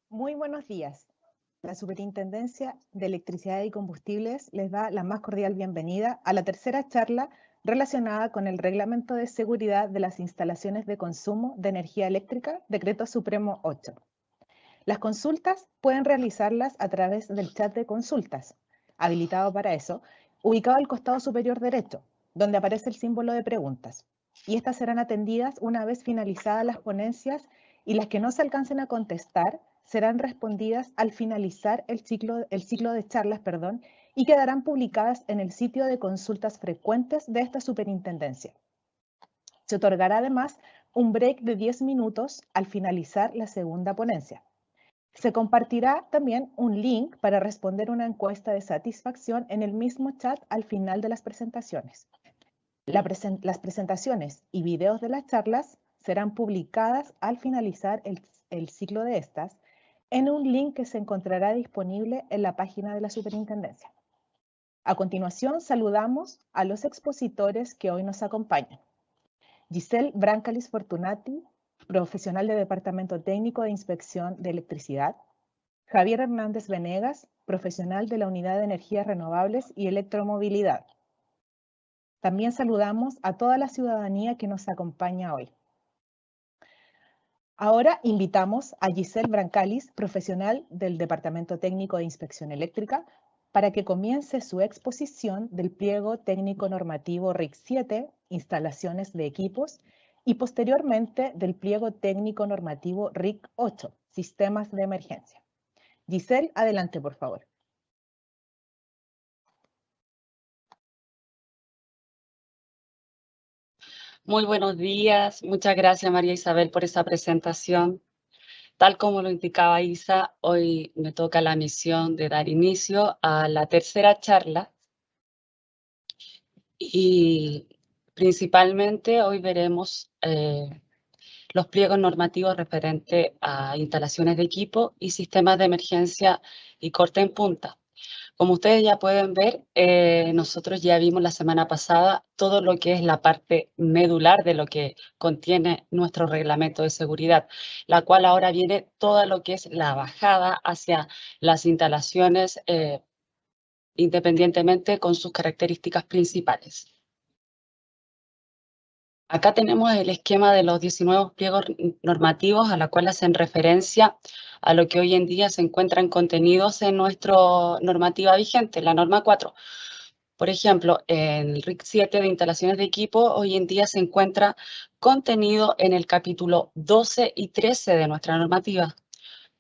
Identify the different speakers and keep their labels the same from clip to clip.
Speaker 1: Muy buenos días. La Superintendencia de Electricidad y Combustibles les da la más cordial bienvenida a la tercera charla relacionada con el Reglamento de Seguridad de las Instalaciones de Consumo de Energía Eléctrica, Decreto Supremo 8. Las consultas pueden realizarlas a través del chat de consultas, habilitado para eso, ubicado al costado superior derecho, donde aparece el símbolo de preguntas. Y estas serán atendidas una vez finalizadas las ponencias y las que no se alcancen a contestar serán respondidas al finalizar el ciclo de charlas, y quedarán publicadas en el sitio de consultas frecuentes de esta superintendencia. Se otorgará además un break de 10 minutos al finalizar la segunda ponencia. Se compartirá también un link para responder una encuesta de satisfacción en el mismo chat al final de las presentaciones. Las presentaciones y videos de las charlas serán publicadas al finalizar el ciclo de estas en un link que se encontrará disponible en la página de la Superintendencia. A continuación, saludamos a los expositores que hoy nos acompañan. Giselle Brancalis Fortunati, profesional de Departamento Técnico de Inspección de Electricidad. Javier Hernández Venegas, profesional de la Unidad de Energías Renovables y Electromovilidad. También saludamos a toda la ciudadanía que nos acompaña hoy. Ahora invitamos a Giselle Brancalis, profesional del Departamento Técnico de Inspección Eléctrica, para que comience su exposición del pliego técnico normativo RIC 7, instalaciones de equipos, y posteriormente del pliego técnico normativo RIC 8, sistemas de emergencia. Giselle, adelante, por favor.
Speaker 2: Muy buenos días. Muchas gracias, María Isabel, por esa presentación. Tal como lo indicaba Isa, hoy me toca la misión de dar inicio a la tercera charla y principalmente hoy veremos los pliegos normativos referentes a instalaciones de equipo y sistemas de emergencia y corte en punta. Como ustedes ya pueden ver, nosotros ya vimos la semana pasada todo lo que es la parte medular de lo que contiene nuestro reglamento de seguridad, la cual ahora viene todo lo que es la bajada hacia las instalaciones independientemente con sus características principales. Acá tenemos el esquema de los 19 pliegos normativos a la cual hacen referencia a lo que hoy en día se encuentran contenidos en nuestra normativa vigente, la norma 4. Por ejemplo, en el RIC 7 de instalaciones de equipo, hoy en día se encuentra contenido en el capítulo 12 y 13 de nuestra normativa.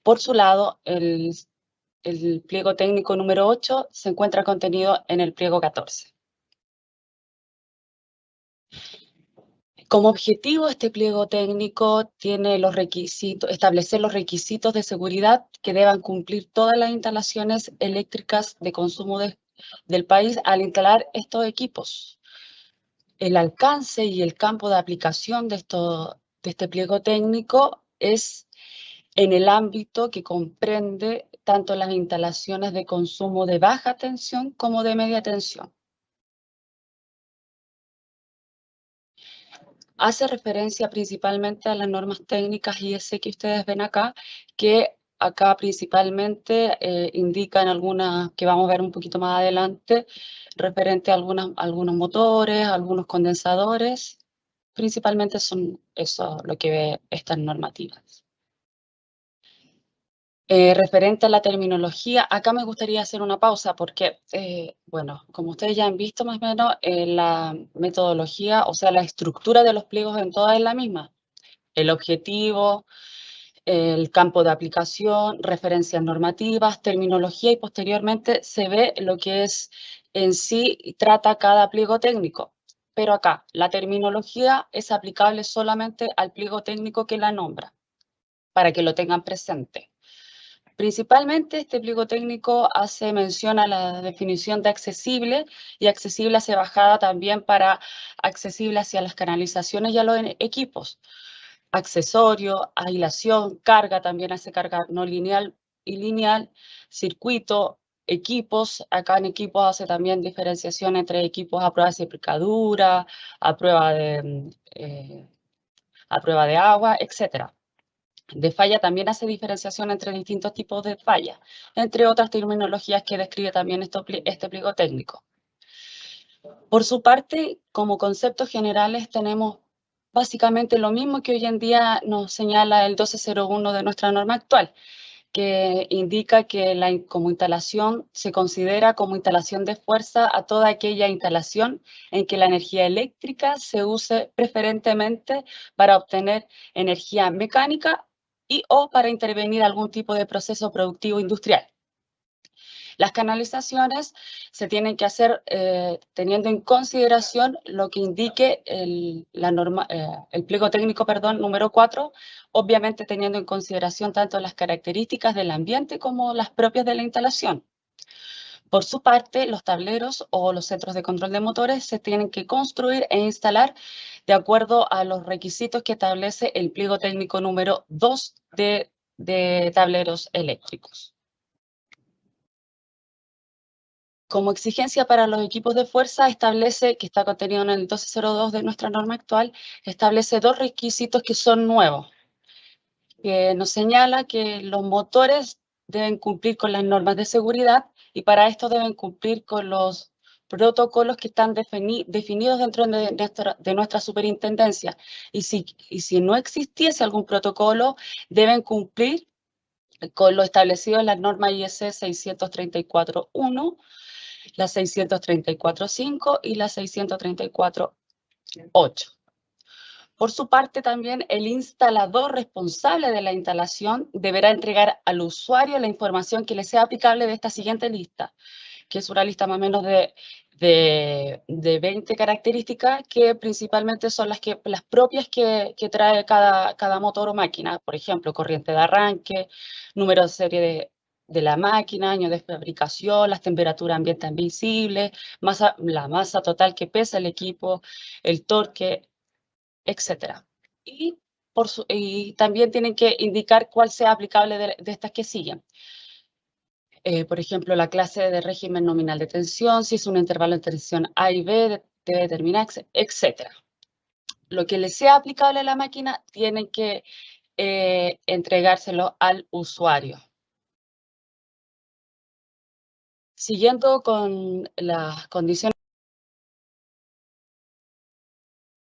Speaker 2: Por su lado, el pliego técnico número 8 se encuentra contenido en el pliego 14. Como objetivo, este pliego técnico tiene los requisitos, establecer los requisitos de seguridad que deban cumplir todas las instalaciones eléctricas de consumo del país al instalar estos equipos. El alcance y el campo de aplicación de este pliego técnico es en el ámbito que comprende tanto las instalaciones de consumo de baja tensión como de media tensión. Hace referencia principalmente a las normas técnicas IS que ustedes ven acá, que acá principalmente indican algunas que vamos a ver un poquito más adelante, referente a algunos motores, algunos condensadores. Principalmente son eso lo que ve estas normativas. Referente a la terminología, acá me gustaría hacer una pausa porque, bueno, como ustedes ya han visto más o menos, la metodología, o sea, la estructura de los pliegos en todas es la misma. El objetivo, el campo de aplicación, referencias normativas, terminología y posteriormente se ve lo que es en sí trata cada pliego técnico. Pero acá, la terminología es aplicable solamente al pliego técnico que la nombra, para que lo tengan presente. Principalmente este pliego técnico hace mención a la definición de accesible y accesible hacia bajada también para accesible hacia las canalizaciones y a los equipos. Accesorio, aislación, carga, también hace carga no lineal y lineal, circuito, equipos. Acá en equipos hace también diferenciación entre equipos a prueba de sepulcadura, a prueba de agua, etc. de falla también hace diferenciación entre distintos tipos de falla, entre otras terminologías que describe también este pliego técnico. Por su parte, como conceptos generales tenemos básicamente lo mismo que hoy en día nos señala el 1201 de nuestra norma actual, que indica que como instalación se considera como instalación de fuerza a toda aquella instalación en que la energía eléctrica se use preferentemente para obtener energía mecánica y o para intervenir algún tipo de proceso productivo industrial. Las canalizaciones se tienen que hacer teniendo en consideración lo que indique el pliego técnico, número 4, obviamente teniendo en consideración tanto las características del ambiente como las propias de la instalación. Por su parte, los tableros o los centros de control de motores se tienen que construir e instalar de acuerdo a los requisitos que establece el pliego técnico número 2 de tableros eléctricos. Como exigencia para los equipos de fuerza establece, que está contenido en el 1202 de nuestra norma actual, establece dos requisitos que son nuevos. Que nos señala que los motores deben cumplir con las normas de seguridad y para esto deben cumplir con los protocolos que están definidos dentro de nuestra superintendencia. Y si no existiese algún protocolo, deben cumplir con lo establecido en las normas IEC 634.1, la 634.5 y la 634.8. Por su parte, también el instalador responsable de la instalación deberá entregar al usuario la información que le sea aplicable de esta siguiente lista, que es una lista más o menos de 20 características que principalmente son las propias que trae cada motor o máquina. Por ejemplo, corriente de arranque, número de serie de la máquina, año de fabricación, las temperaturas ambiente visibles, la masa total que pesa el equipo, el torque, etc. Y también tienen que indicar cuál sea aplicable de estas que siguen. Por ejemplo, la clase de régimen nominal de tensión, si es un intervalo de tensión A y B, debe determinar, etc. Lo que le sea aplicable a la máquina tienen que entregárselo al usuario. Siguiendo con las condiciones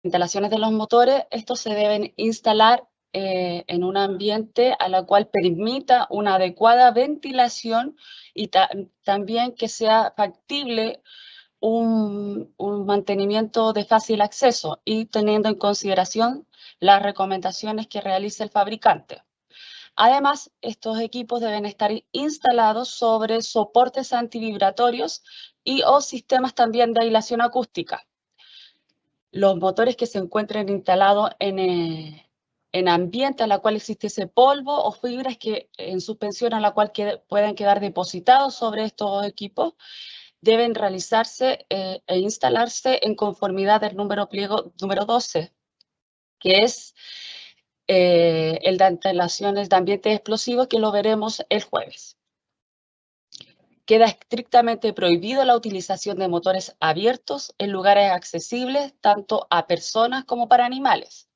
Speaker 2: de instalaciones de los motores, estos se deben instalar en un ambiente a la cual permita una adecuada ventilación y también que sea factible un mantenimiento de fácil acceso y teniendo en consideración las recomendaciones que realice el fabricante. Además, estos equipos deben estar instalados sobre soportes antivibratorios y o sistemas también de aislación acústica. Los motores que se encuentren instalados en ambiente a la cual existe polvo o fibras que en suspensión a la cual pueden quedar depositados sobre estos equipos, deben realizarse e instalarse en conformidad del pliego número 12, que es el de instalaciones de ambientes explosivos, que lo veremos el jueves. Queda estrictamente prohibido la utilización de motores abiertos en lugares accesibles tanto a personas como para animales.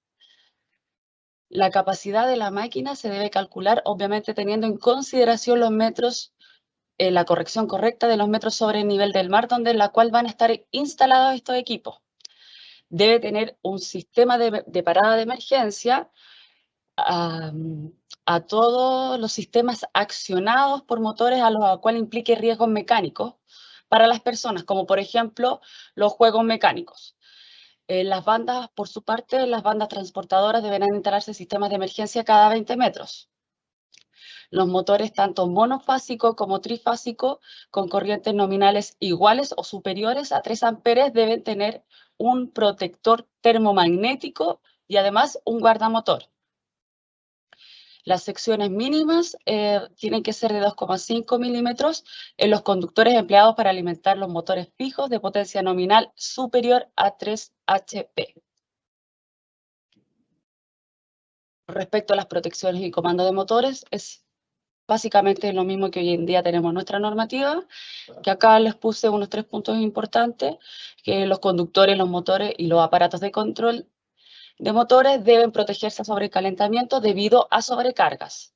Speaker 2: La capacidad de la máquina se debe calcular, obviamente, teniendo en consideración los metros, la corrección correcta de los metros sobre el nivel del mar, donde en la cual van a estar instalados estos equipos. Debe tener un sistema de parada de emergencia a todos los sistemas accionados por motores a los cuales implique riesgos mecánicos para las personas, como por ejemplo los juegos mecánicos. Las bandas, por su parte, las bandas transportadoras deberán instalarse sistemas de emergencia cada 20 metros. Los motores tanto monofásico como trifásico con corrientes nominales iguales o superiores a 3 amperes deben tener un protector termomagnético y además un guardamotor. Las secciones mínimas tienen que ser de 2,5 milímetros en los conductores empleados para alimentar los motores fijos de potencia nominal superior a 3 HP. Respecto a las protecciones y comando de motores, es básicamente lo mismo que hoy en día tenemos en nuestra normativa, que acá les puse unos 3 puntos importantes, que los conductores, los motores y los aparatos de control de motores deben protegerse a sobrecalentamiento debido a sobrecargas.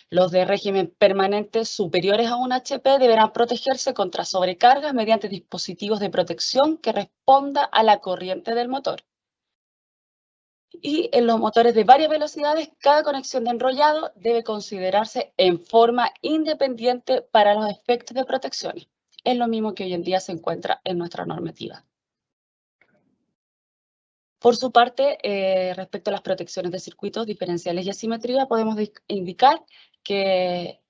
Speaker 2: Los de régimen permanente superiores a 1 HP deberán protegerse contra sobrecargas mediante dispositivos de protección que responda a la corriente del motor. Y en los motores de varias velocidades, cada conexión de enrollado debe considerarse en forma independiente para los efectos de protección. Es lo mismo que hoy en día se encuentra en nuestra normativa. Por su parte, respecto a las protecciones de circuitos diferenciales y asimetría, podemos indicar que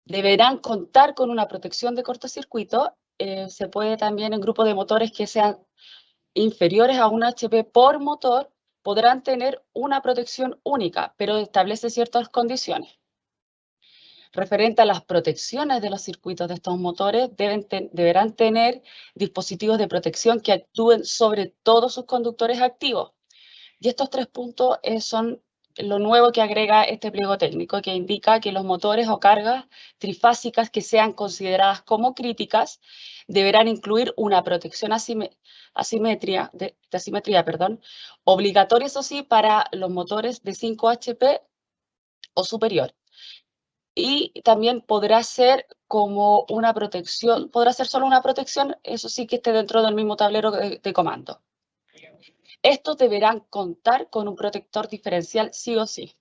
Speaker 2: deberán contar con una protección de cortocircuito. Se puede también en grupos de motores que sean inferiores a 1 HP por motor, podrán tener una protección única, pero establece ciertas condiciones. Referente a las protecciones de los circuitos de estos motores, deberán tener dispositivos de protección que actúen sobre todos sus conductores activos. Y estos 3 puntos son lo nuevo que agrega este pliego técnico, que indica que los motores o cargas trifásicas que sean consideradas como críticas deberán incluir una protección asimetría, obligatoria, eso sí, para los motores de 5 HP o superior. Y también podrá ser como una protección, podrá ser solo una protección, eso sí que esté dentro del mismo tablero de comando. Estos deberán contar con un protector diferencial sí o sí.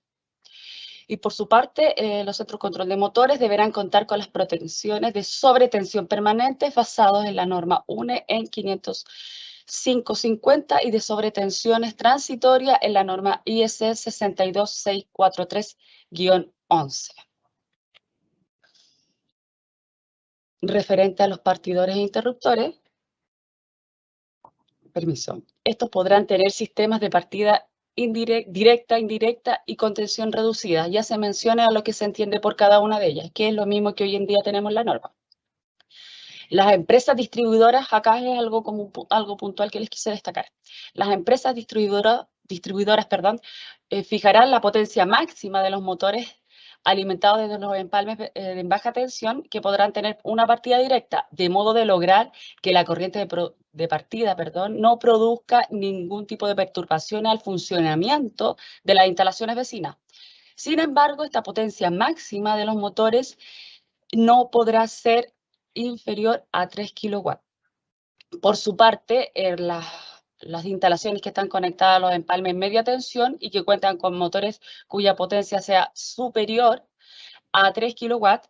Speaker 2: Y por su parte, los centros de control de motores deberán contar con las protecciones de sobretensión permanente basados en la norma UNE en 50550 y de sobretensiones transitorias en la norma IEC 62643-11. Referente a los partidores e interruptores, estos podrán tener sistemas de partida directa, indirecta y contención reducida. Ya se menciona lo que se entiende por cada una de ellas, que es lo mismo que hoy en día tenemos en la norma. Las empresas distribuidoras, acá es algo puntual que les quise destacar. Las empresas distribuidoras, fijarán la potencia máxima de los motores alimentados desde los empalmes en baja tensión, que podrán tener una partida directa, de modo de lograr que la corriente de partida no produzca ningún tipo de perturbación al funcionamiento de las instalaciones vecinas. Sin embargo, esta potencia máxima de los motores no podrá ser inferior a 3 kilowatts. Por su parte, las instalaciones que están conectadas a los empalmes media tensión y que cuentan con motores cuya potencia sea superior a 3 kilowatts,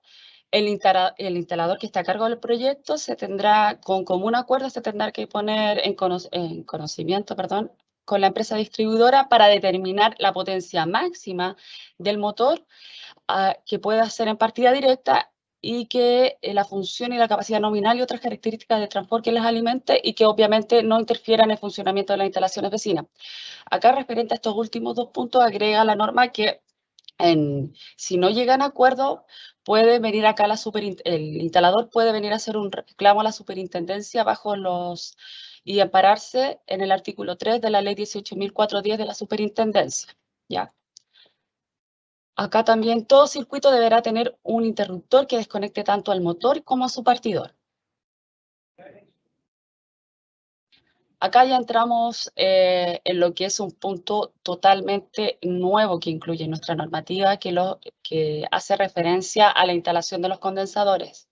Speaker 2: el instalador que está a cargo del proyecto con común acuerdo, se tendrá que poner en conocimiento con la empresa distribuidora para determinar la potencia máxima del motor que pueda ser en partida directa y que la función y la capacidad nominal y otras características de transporte que las alimente y que obviamente no interfieran en el funcionamiento de las instalaciones vecinas. Acá, referente a estos últimos 2 puntos, agrega la norma que si no llegan a acuerdo, puede venir acá el instalador puede venir a hacer un reclamo a la superintendencia y ampararse en el artículo 3 de la ley 18.410 de la superintendencia, ¿ya? Acá también todo circuito deberá tener un interruptor que desconecte tanto al motor como a su partidor. Acá ya entramos en lo que es un punto totalmente nuevo que incluye nuestra normativa, que hace referencia a la instalación de los condensadores.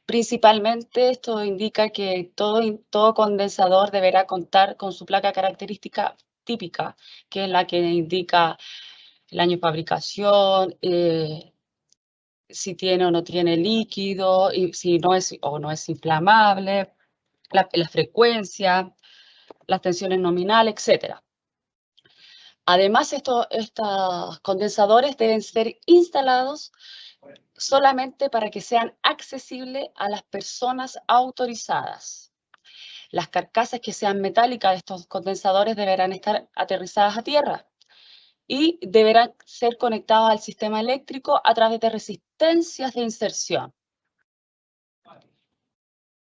Speaker 2: Principalmente esto indica que todo condensador deberá contar con su placa característica típica, que es la que indica el año de fabricación, si tiene o no tiene líquido, y si no es o no es inflamable, la frecuencia, las tensiones nominales, etc. Además, estos condensadores deben ser instalados solamente para que sean accesibles a las personas autorizadas. Las carcasas que sean metálicas de estos condensadores deberán estar aterrizadas a tierra y deberán ser conectados al sistema eléctrico a través de resistencias de inserción.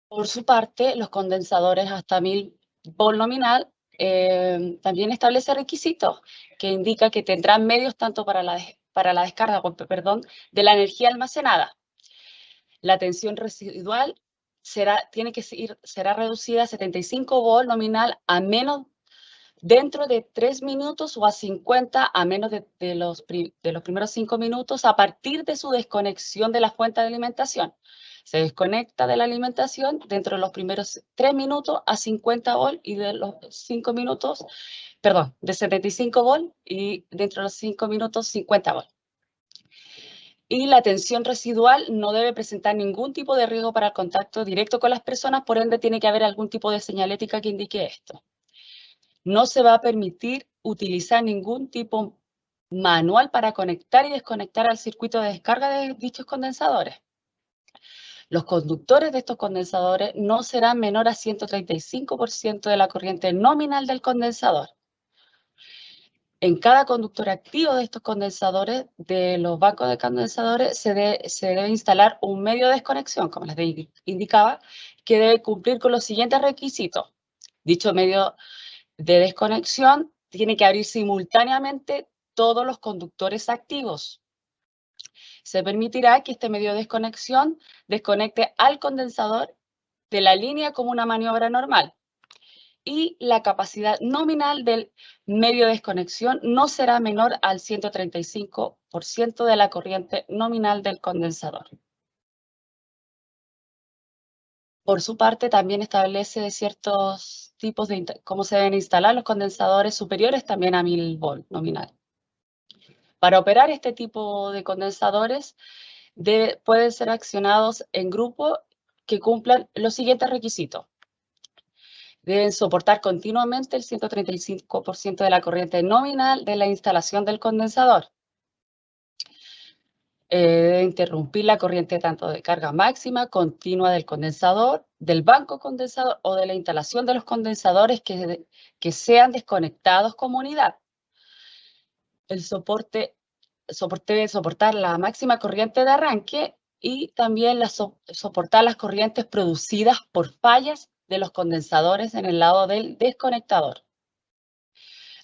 Speaker 2: Por su parte, los condensadores hasta 1000 volt nominal también establece requisitos que indica que tendrán medios tanto para la descarga de la energía almacenada. La tensión residual será reducida a 75 volt nominal a menos dentro de 3 minutos o a 50 a menos de los primeros 5 minutos a partir de su desconexión de la fuente de alimentación. Se desconecta de la alimentación dentro de los primeros 3 minutos a 50 volt y de los 5 minutos, perdón, de 75 volt y dentro de los 5 minutos 50 volt. Y la tensión residual no debe presentar ningún tipo de riesgo para el contacto directo con las personas, por ende tiene que haber algún tipo de señalética que indique esto. No se va a permitir utilizar ningún tipo manual para conectar y desconectar al circuito de descarga de dichos condensadores. Los conductores de estos condensadores no serán menor a 135% de la corriente nominal del condensador. En cada conductor activo de estos condensadores, de los bancos de condensadores, se debe instalar un medio de desconexión, como les indicaba, que debe cumplir con los siguientes requisitos. Dicho medio de desconexión tiene que abrir simultáneamente todos los conductores activos. Se permitirá que este medio de desconexión desconecte al condensador de la línea como una maniobra normal. Y la capacidad nominal del medio de desconexión no será menor al 135% de la corriente nominal del condensador. Por su parte, también establece ciertos tipos de cómo se deben instalar los condensadores superiores también a 1000 volt nominal. Para operar este tipo de condensadores, pueden ser accionados en grupo que cumplan los siguientes requisitos. Deben soportar continuamente el 135% de la corriente nominal de la instalación del condensador. Debe interrumpir la corriente tanto de carga máxima, continua del condensador, del banco condensador o de la instalación de los condensadores que sean desconectados como unidad. El soporte debe soportar la máxima corriente de arranque y también soportar las corrientes producidas por fallas de los condensadores en el lado del desconectador.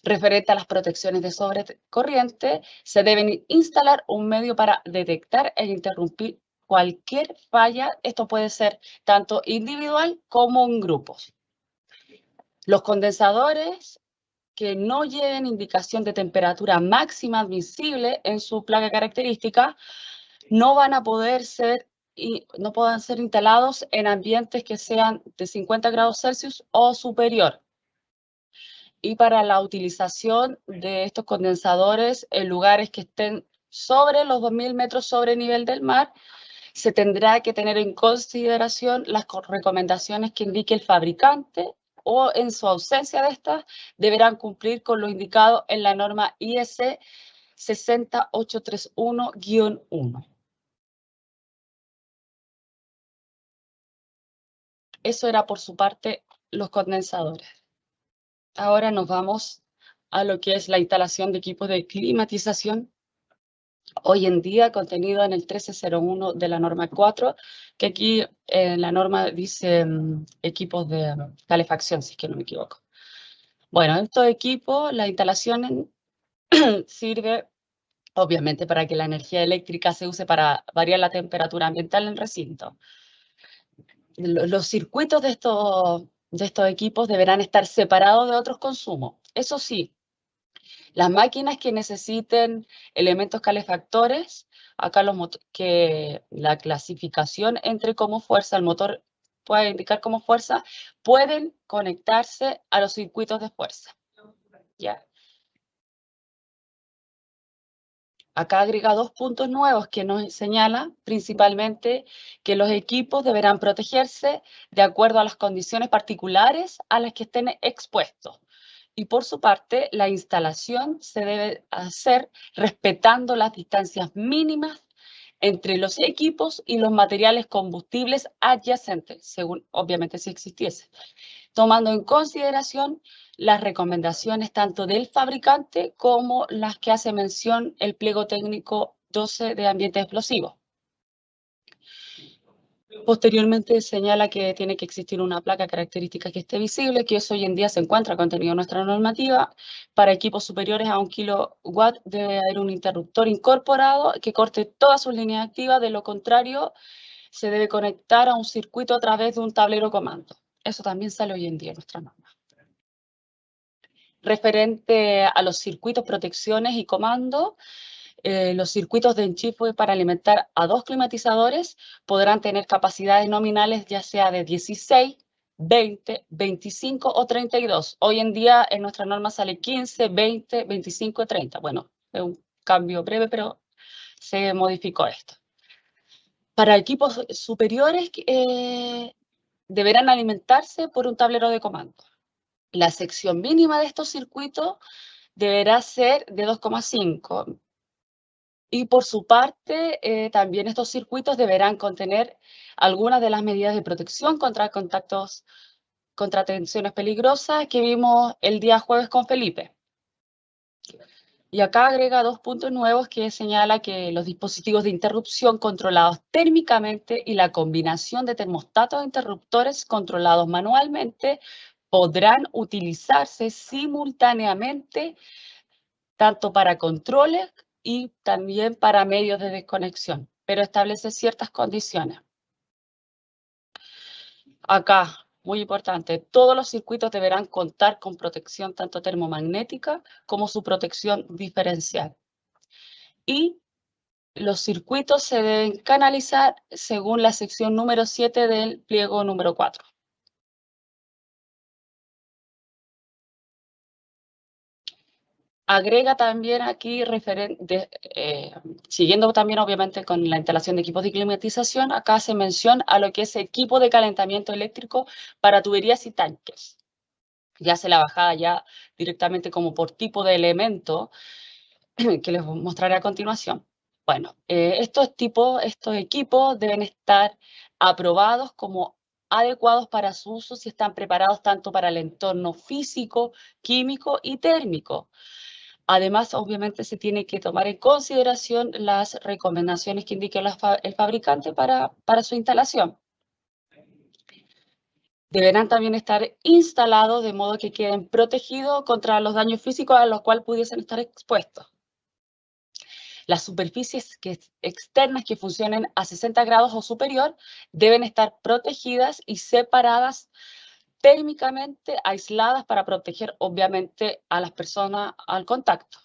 Speaker 2: Referente a las protecciones de sobrecorriente, se deben instalar un medio para detectar e interrumpir cualquier falla. Esto puede ser tanto individual como en grupos. Los condensadores que no lleven indicación de temperatura máxima admisible en su placa característica no van a poder ser no puedan ser instalados en ambientes que sean de 50 grados Celsius o superior. Y para la utilización de estos condensadores en lugares que estén sobre los 2000 metros sobre nivel del mar, se tendrá que tener en consideración las recomendaciones que indique el fabricante o, en su ausencia de estas, deberán cumplir con lo indicado en la norma IS 60831-1. Eso era por su parte los condensadores. Ahora nos vamos a lo que es la instalación de equipos de climatización. Hoy en día, contenido en el 1301 de la norma 4, que aquí en la norma dice equipos de calefacción, si es que no me equivoco. Bueno, estos equipos, la instalación sirve obviamente para que la energía eléctrica se use para variar la temperatura ambiental en el recinto. Los circuitos de estos equipos deberán estar separados de otros consumos. Eso sí, las máquinas que necesiten elementos calefactores, acá que la clasificación entre como fuerza, el motor puede indicar como fuerza, pueden conectarse a los circuitos de fuerza. ¿Ya? Acá agrega 2 puntos nuevos que nos señala principalmente que los equipos deberán protegerse de acuerdo a las condiciones particulares a las que estén expuestos. Y por su parte, la instalación se debe hacer respetando las distancias mínimas entre los equipos y los materiales combustibles adyacentes, según obviamente si existiese, tomando en consideración las recomendaciones tanto del fabricante como las que hace mención el pliego técnico 12 de ambientes explosivos. Posteriormente señala que tiene que existir una placa característica que esté visible, que eso hoy en día se encuentra contenido en nuestra normativa. Para equipos superiores a 1 kilowatt debe haber un interruptor incorporado que corte todas sus líneas activas, de lo contrario se debe conectar a un circuito a través de un tablero comando. Eso también sale hoy en día en nuestra norma. referente a los circuitos, protecciones y comandos. Los circuitos de enchufe para alimentar a 2 climatizadores podrán tener capacidades nominales ya sea de 16, 20, 25 o 32. Hoy en día en nuestra norma sale 15, 20, 25 y 30. Bueno, es un cambio breve, pero se modificó esto. Para equipos superiores deberán alimentarse por un tablero de comando. La sección mínima de estos circuitos deberá ser de 2,5. Y por su parte, también estos circuitos deberán contener algunas de las medidas de protección contra contactos, contra tensiones peligrosas que vimos el día jueves con Felipe. Y acá agrega 2 puntos nuevos que señala que los dispositivos de interrupción controlados térmicamente y la combinación de termostatos e interruptores controlados manualmente podrán utilizarse simultáneamente tanto para controles y también para medios de desconexión, pero establece ciertas condiciones. Acá, muy importante, todos los circuitos deberán contar con protección tanto termomagnética como su protección diferencial. Y los circuitos se deben canalizar según la sección número 7 del pliego número 4. Agrega también aquí, siguiendo también obviamente con la instalación de equipos de climatización, acá se menciona a lo que es equipo de calentamiento eléctrico para tuberías y tanques. Ya se la bajada ya directamente como por tipo de elemento que les mostraré a continuación. Bueno, estos equipos deben estar aprobados como adecuados para su uso si están preparados tanto para el entorno físico, químico y térmico. Además, obviamente, se tiene que tomar en consideración las recomendaciones que indique el fabricante para su instalación. Deberán también estar instalados de modo que queden protegidos contra los daños físicos a los cuales pudiesen estar expuestos. Las superficies externas que funcionen a 60 grados o superior deben estar protegidas y separadas térmicamente, aisladas para proteger obviamente a las personas al contacto.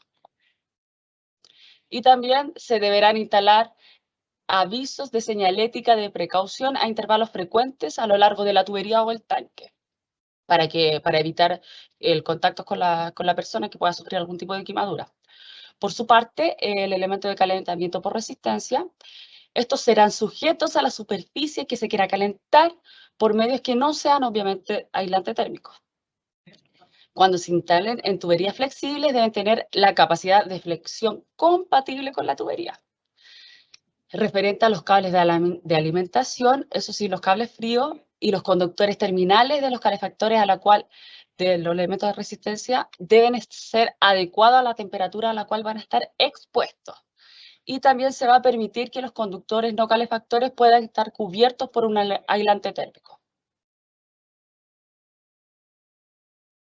Speaker 2: Y también se deberán instalar avisos de señalética de precaución a intervalos frecuentes a lo largo de la tubería o el tanque, para evitar el contacto con la persona que pueda sufrir algún tipo de quemadura. Por su parte, el elemento de calentamiento por resistencia, estos serán sujetos a la superficie que se quiera calentar por medios que no sean obviamente aislantes térmicos. Cuando se instalen en tuberías flexibles, deben tener la capacidad de flexión compatible con la tubería. Referente a los cables de alimentación, eso sí, los cables fríos y los conductores terminales de los calefactores a la cual de los elementos de resistencia deben ser adecuados a la temperatura a la cual van a estar expuestos. Y también se va a permitir que los conductores no calefactores puedan estar cubiertos por un aislante térmico.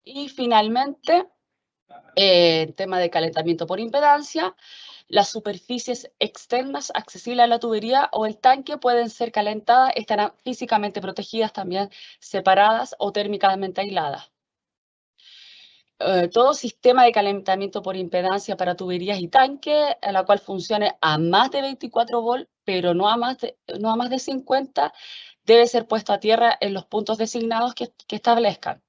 Speaker 2: Y finalmente, el tema de calentamiento por impedancia, las superficies externas accesibles a la tubería o el tanque pueden ser calentadas, estarán físicamente protegidas también, separadas o térmicamente aisladas. Todo sistema de calentamiento por impedancia para tuberías y tanques, a la cual funcione a más de 24 volts, pero no a más de 50, debe ser puesto a tierra en los puntos designados que establezcan.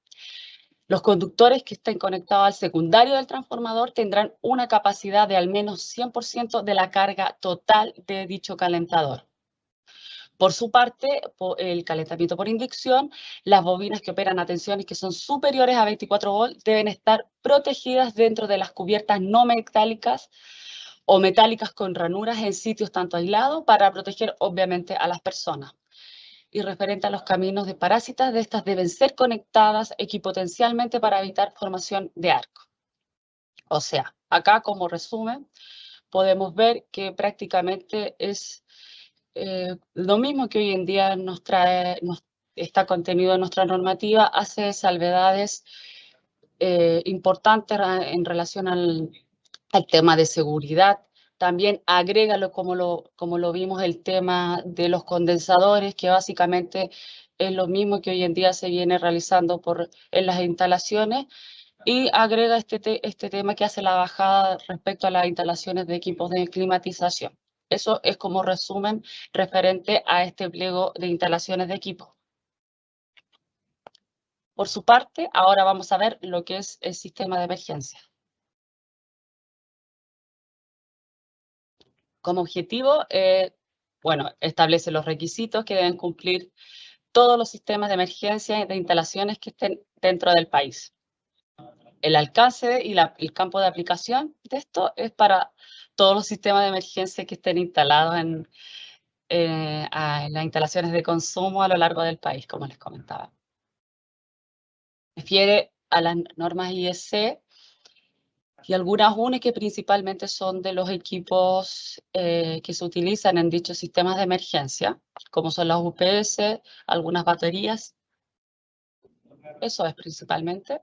Speaker 2: Los conductores que estén conectados al secundario del transformador tendrán una capacidad de al menos 100% de la carga total de dicho calentador. Por su parte, el calentamiento por inducción, las bobinas que operan a tensiones que son superiores a 24 volts deben estar protegidas dentro de las cubiertas no metálicas o metálicas con ranuras en sitios tanto aislados para proteger obviamente a las personas. Y referente a los caminos de parásitas, de estas deben ser conectadas equipotencialmente para evitar formación de arco. O sea, acá como resumen, podemos ver que prácticamente es lo mismo que hoy en día está contenido en nuestra normativa, hace salvedades importantes en relación al tema de seguridad. También agrégalo como lo vimos el tema de los condensadores, que básicamente es lo mismo que hoy en día se viene realizando en las instalaciones, y agrega este tema que hace la bajada respecto a las instalaciones de equipos de climatización. Eso es como resumen referente a este pliego de instalaciones de equipo. Por su parte, ahora vamos a ver lo que es el sistema de emergencia. Como objetivo, establece los requisitos que deben cumplir todos los sistemas de emergencia y de instalaciones que estén dentro del país. El alcance y el campo de aplicación de esto es para todos los sistemas de emergencia que estén instalados en las instalaciones de consumo a lo largo del país, como les comentaba. Refiere a las normas IEC y algunas UNE que principalmente son de los equipos que se utilizan en dichos sistemas de emergencia, como son las UPS, algunas baterías. Eso es principalmente.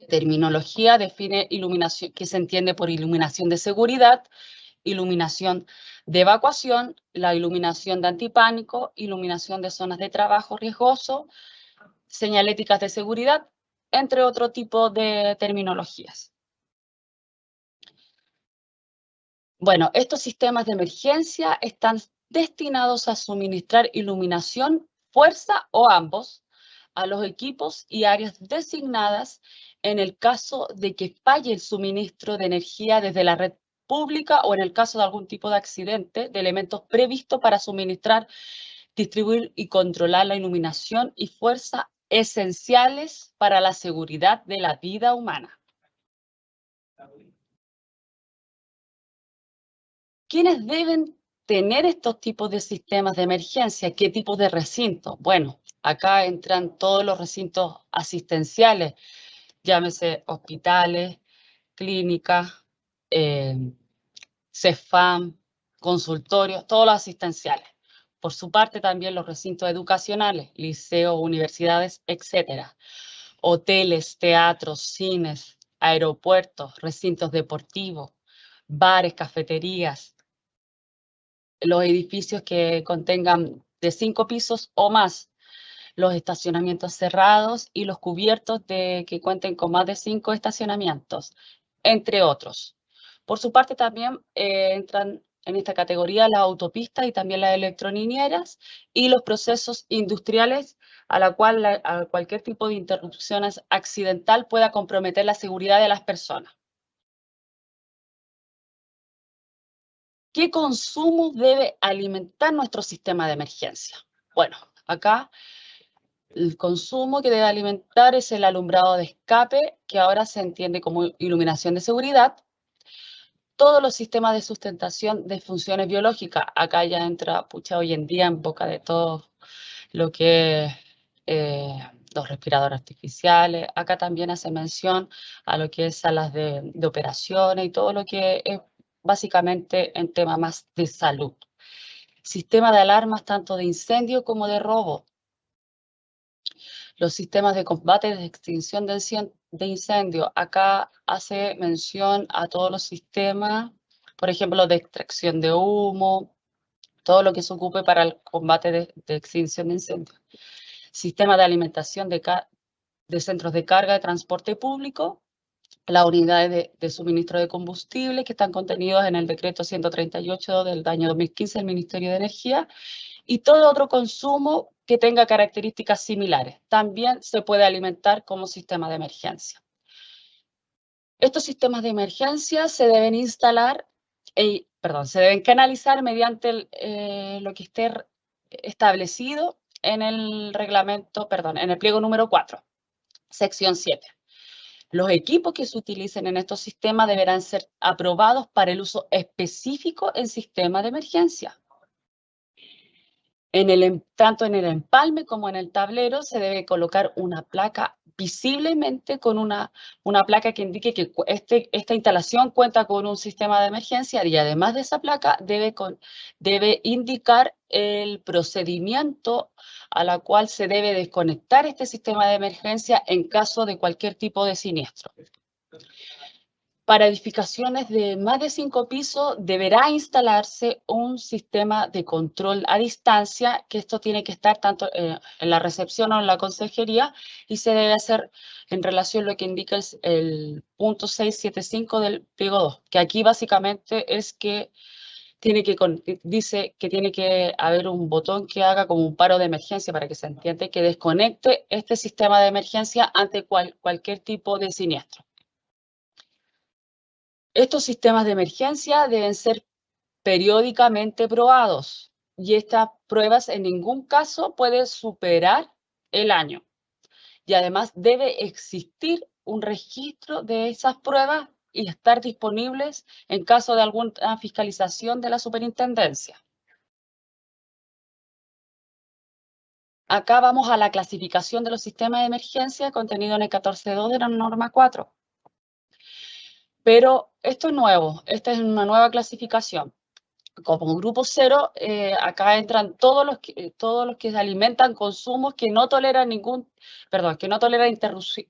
Speaker 2: Terminología define iluminación, que se entiende por iluminación de seguridad, iluminación de evacuación, la iluminación de antipánico, iluminación de zonas de trabajo riesgoso, señaléticas de seguridad, entre otro tipo de terminologías. Bueno, estos sistemas de emergencia están destinados a suministrar iluminación, fuerza o ambos a los equipos y áreas designadas en el caso de que falle el suministro de energía desde la red pública o en el caso de algún tipo de accidente de elementos previstos para suministrar, distribuir y controlar la iluminación y fuerza esenciales para la seguridad de la vida humana. ¿Quiénes deben tener estos tipos de sistemas de emergencia? ¿Qué tipo de recintos? Bueno, acá entran todos los recintos asistenciales, llámese hospitales, clínicas, CEFAM, consultorios, todos los asistenciales. Por su parte, también los recintos educacionales, liceos, universidades, etcétera. Hoteles, teatros, cines, aeropuertos, recintos deportivos, bares, cafeterías, los edificios que contengan de 5 pisos o más, los estacionamientos cerrados y los cubiertos que cuenten con más de 5 estacionamientos, entre otros. Por su parte también entran en esta categoría las autopistas y también las electrolineras y los procesos industriales a cualquier tipo de interrupción accidental pueda comprometer la seguridad de las personas. ¿Qué consumo debe alimentar nuestro sistema de emergencia? Bueno, acá el consumo que debe alimentar es el alumbrado de escape, que ahora se entiende como iluminación de seguridad. Todos los sistemas de sustentación de funciones biológicas, acá ya entra, hoy en día en boca de todo lo que es los respiradores artificiales. Acá también hace mención a lo que es salas de operaciones y todo lo que es básicamente en tema más de salud. Sistema de alarmas tanto de incendio como de robo. Los sistemas de combate de extinción de incendio. Acá hace mención a todos los sistemas, por ejemplo, de extracción de humo, todo lo que se ocupe para el combate de extinción de incendio. Sistema de alimentación de centros de carga de transporte público, las unidades de suministro de combustible que están contenidos en el decreto 138 del año 2015 del Ministerio de Energía, y todo otro consumo que tenga características similares. También se puede alimentar como sistema de emergencia. Estos sistemas de emergencia se deben instalar, se deben canalizar mediante lo que esté establecido en el reglamento, en el pliego número 4, sección 7. Los equipos que se utilicen en estos sistemas deberán ser aprobados para el uso específico en sistemas de emergencia. Tanto en el empalme como en el tablero se debe colocar una placa visiblemente con una placa que indique que esta instalación cuenta con un sistema de emergencia y además de esa placa debe indicar el procedimiento a la cual se debe desconectar este sistema de emergencia en caso de cualquier tipo de siniestro. Para edificaciones de más de 5 pisos deberá instalarse un sistema de control a distancia, que esto tiene que estar tanto en la recepción o en la consejería, y se debe hacer en relación a lo que indica el punto 675 del pliego 2, que aquí básicamente es que dice que tiene que haber un botón que haga como un paro de emergencia, para que se entienda, que desconecte este sistema de emergencia ante cualquier tipo de siniestro. Estos sistemas de emergencia deben ser periódicamente probados, y estas pruebas en ningún caso pueden superar el año. Y además debe existir un registro de esas pruebas y estar disponibles en caso de alguna fiscalización de la superintendencia. Acá vamos a la clasificación de los sistemas de emergencia contenido en el 14.2 de la norma 4. Pero esto es nuevo, esta es una nueva clasificación. Como grupo 0, acá entran todos los que alimentan consumos que no toleran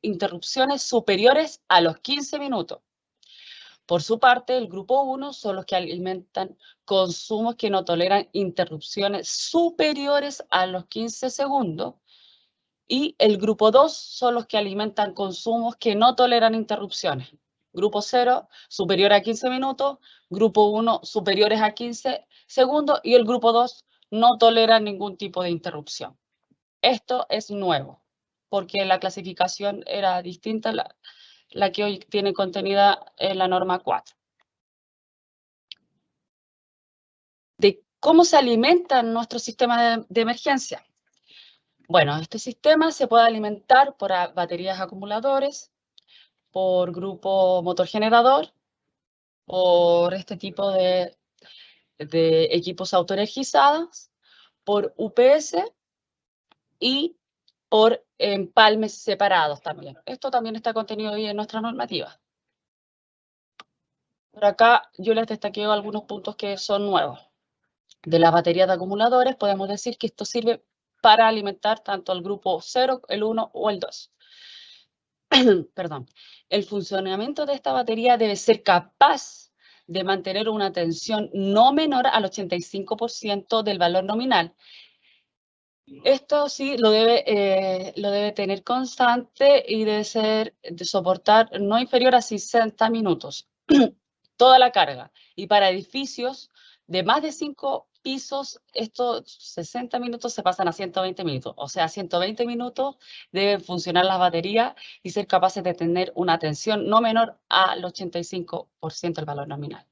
Speaker 2: interrupciones superiores a los 15 minutos. Por su parte, el grupo 1 son los que alimentan consumos que no toleran interrupciones superiores a los 15 segundos. Y el grupo 2 son los que alimentan consumos que no toleran interrupciones. Grupo 0, superior a 15 minutos. Grupo 1, superiores a 15 segundos. Y el grupo 2 no tolera ningún tipo de interrupción. Esto es nuevo, porque la clasificación era distinta a la que hoy tiene contenida en la norma 4. De cómo se alimentan nuestros sistemas de emergencia. Bueno, este sistema se puede alimentar por baterías acumuladores, por grupo motor generador, por este tipo de equipos autoenergizados, por UPS y por empalmes separados también. Esto también está contenido hoy en nuestra normativa. Por acá yo les destaqueo algunos puntos que son nuevos. De las baterías de acumuladores podemos decir que esto sirve para alimentar tanto el grupo 0, el 1 o el 2. Perdón. El funcionamiento de esta batería debe ser capaz de mantener una tensión no menor al 85% del valor nominal. Esto sí lo debe tener constante y debe soportar no inferior a 60 minutos toda la carga. Y para edificios de más de 5 pisos, estos 60 minutos se pasan a 120 minutos. O sea, 120 minutos deben funcionar las baterías y ser capaces de tener una tensión no menor al 85% del valor nominal.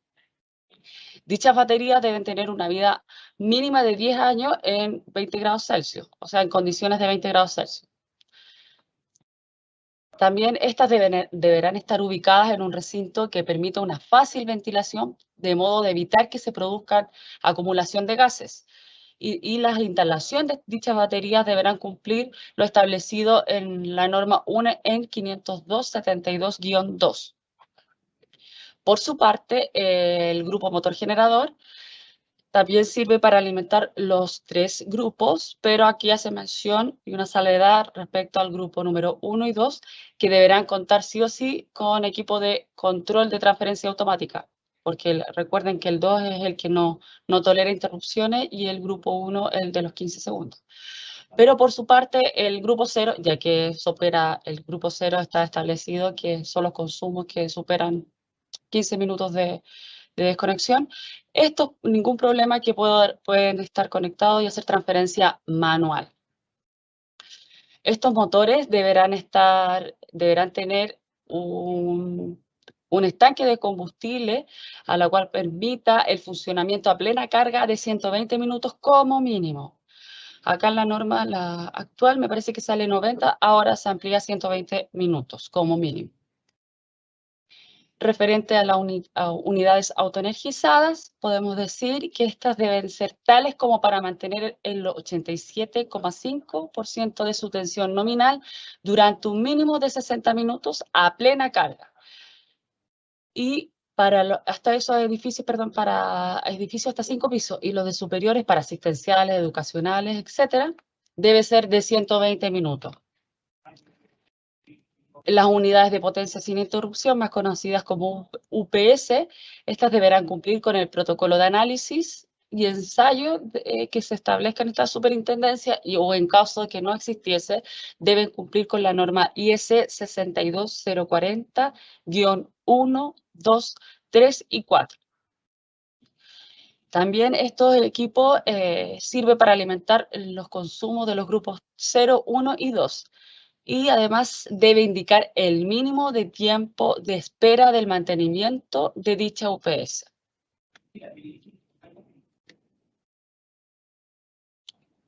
Speaker 2: Dichas baterías deben tener una vida mínima de 10 años en 20 grados Celsius, o sea, en condiciones de 20 grados Celsius. También estas deberán estar ubicadas en un recinto que permita una fácil ventilación, de modo de evitar que se produzcan acumulación de gases. Y las instalaciones de dichas baterías deberán cumplir lo establecido en la norma 1 en 502.72-2. Por su parte, el grupo motor generador también sirve para alimentar los 3 grupos, pero aquí hace mención y una salvedad respecto al grupo número 1 y 2, que deberán contar sí o sí con equipo de control de transferencia automática, porque recuerden que el 2 es el que no tolera interrupciones y el grupo 1 el de los 15 segundos. Pero por su parte, el grupo 0, ya que el grupo 0 está establecido que son los consumos que superan 15 minutos de desconexión. Esto, ningún problema, que pueden estar conectados y hacer transferencia manual. Estos motores deberán tener un estanque de combustible a la cual permita el funcionamiento a plena carga de 120 minutos como mínimo. Acá en la norma, la actual, me parece que sale 90, ahora se amplía a 120 minutos como mínimo. Referente a las unidades autoenergizadas, podemos decir que estas deben ser tales como para mantener el 87,5% de su tensión nominal durante un mínimo de 60 minutos a plena carga. Y para edificios hasta 5 pisos y los de superiores para asistenciales, educacionales, etcétera, debe ser de 120 minutos. Las unidades de potencia sin interrupción, más conocidas como UPS, estas deberán cumplir con el protocolo de análisis y ensayo que se establezca en esta superintendencia o en caso de que no existiese, deben cumplir con la norma IS 62040-1, 2, 3 y 4. También estos equipos sirven para alimentar los consumos de los grupos 0, 1 y 2. Y además debe indicar el mínimo de tiempo de espera del mantenimiento de dicha UPS.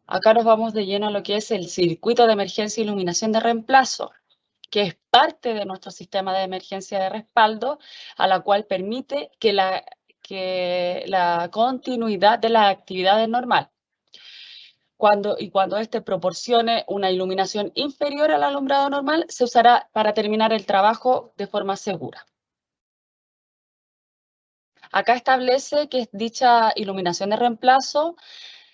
Speaker 2: Acá nos vamos de lleno a lo que es el circuito de emergencia e iluminación de reemplazo, que es parte de nuestro sistema de emergencia de respaldo, a la cual permite que la continuidad de las actividades normal. Cuando éste proporcione una iluminación inferior al alumbrado normal, se usará para terminar el trabajo de forma segura. Acá establece que dicha iluminación de reemplazo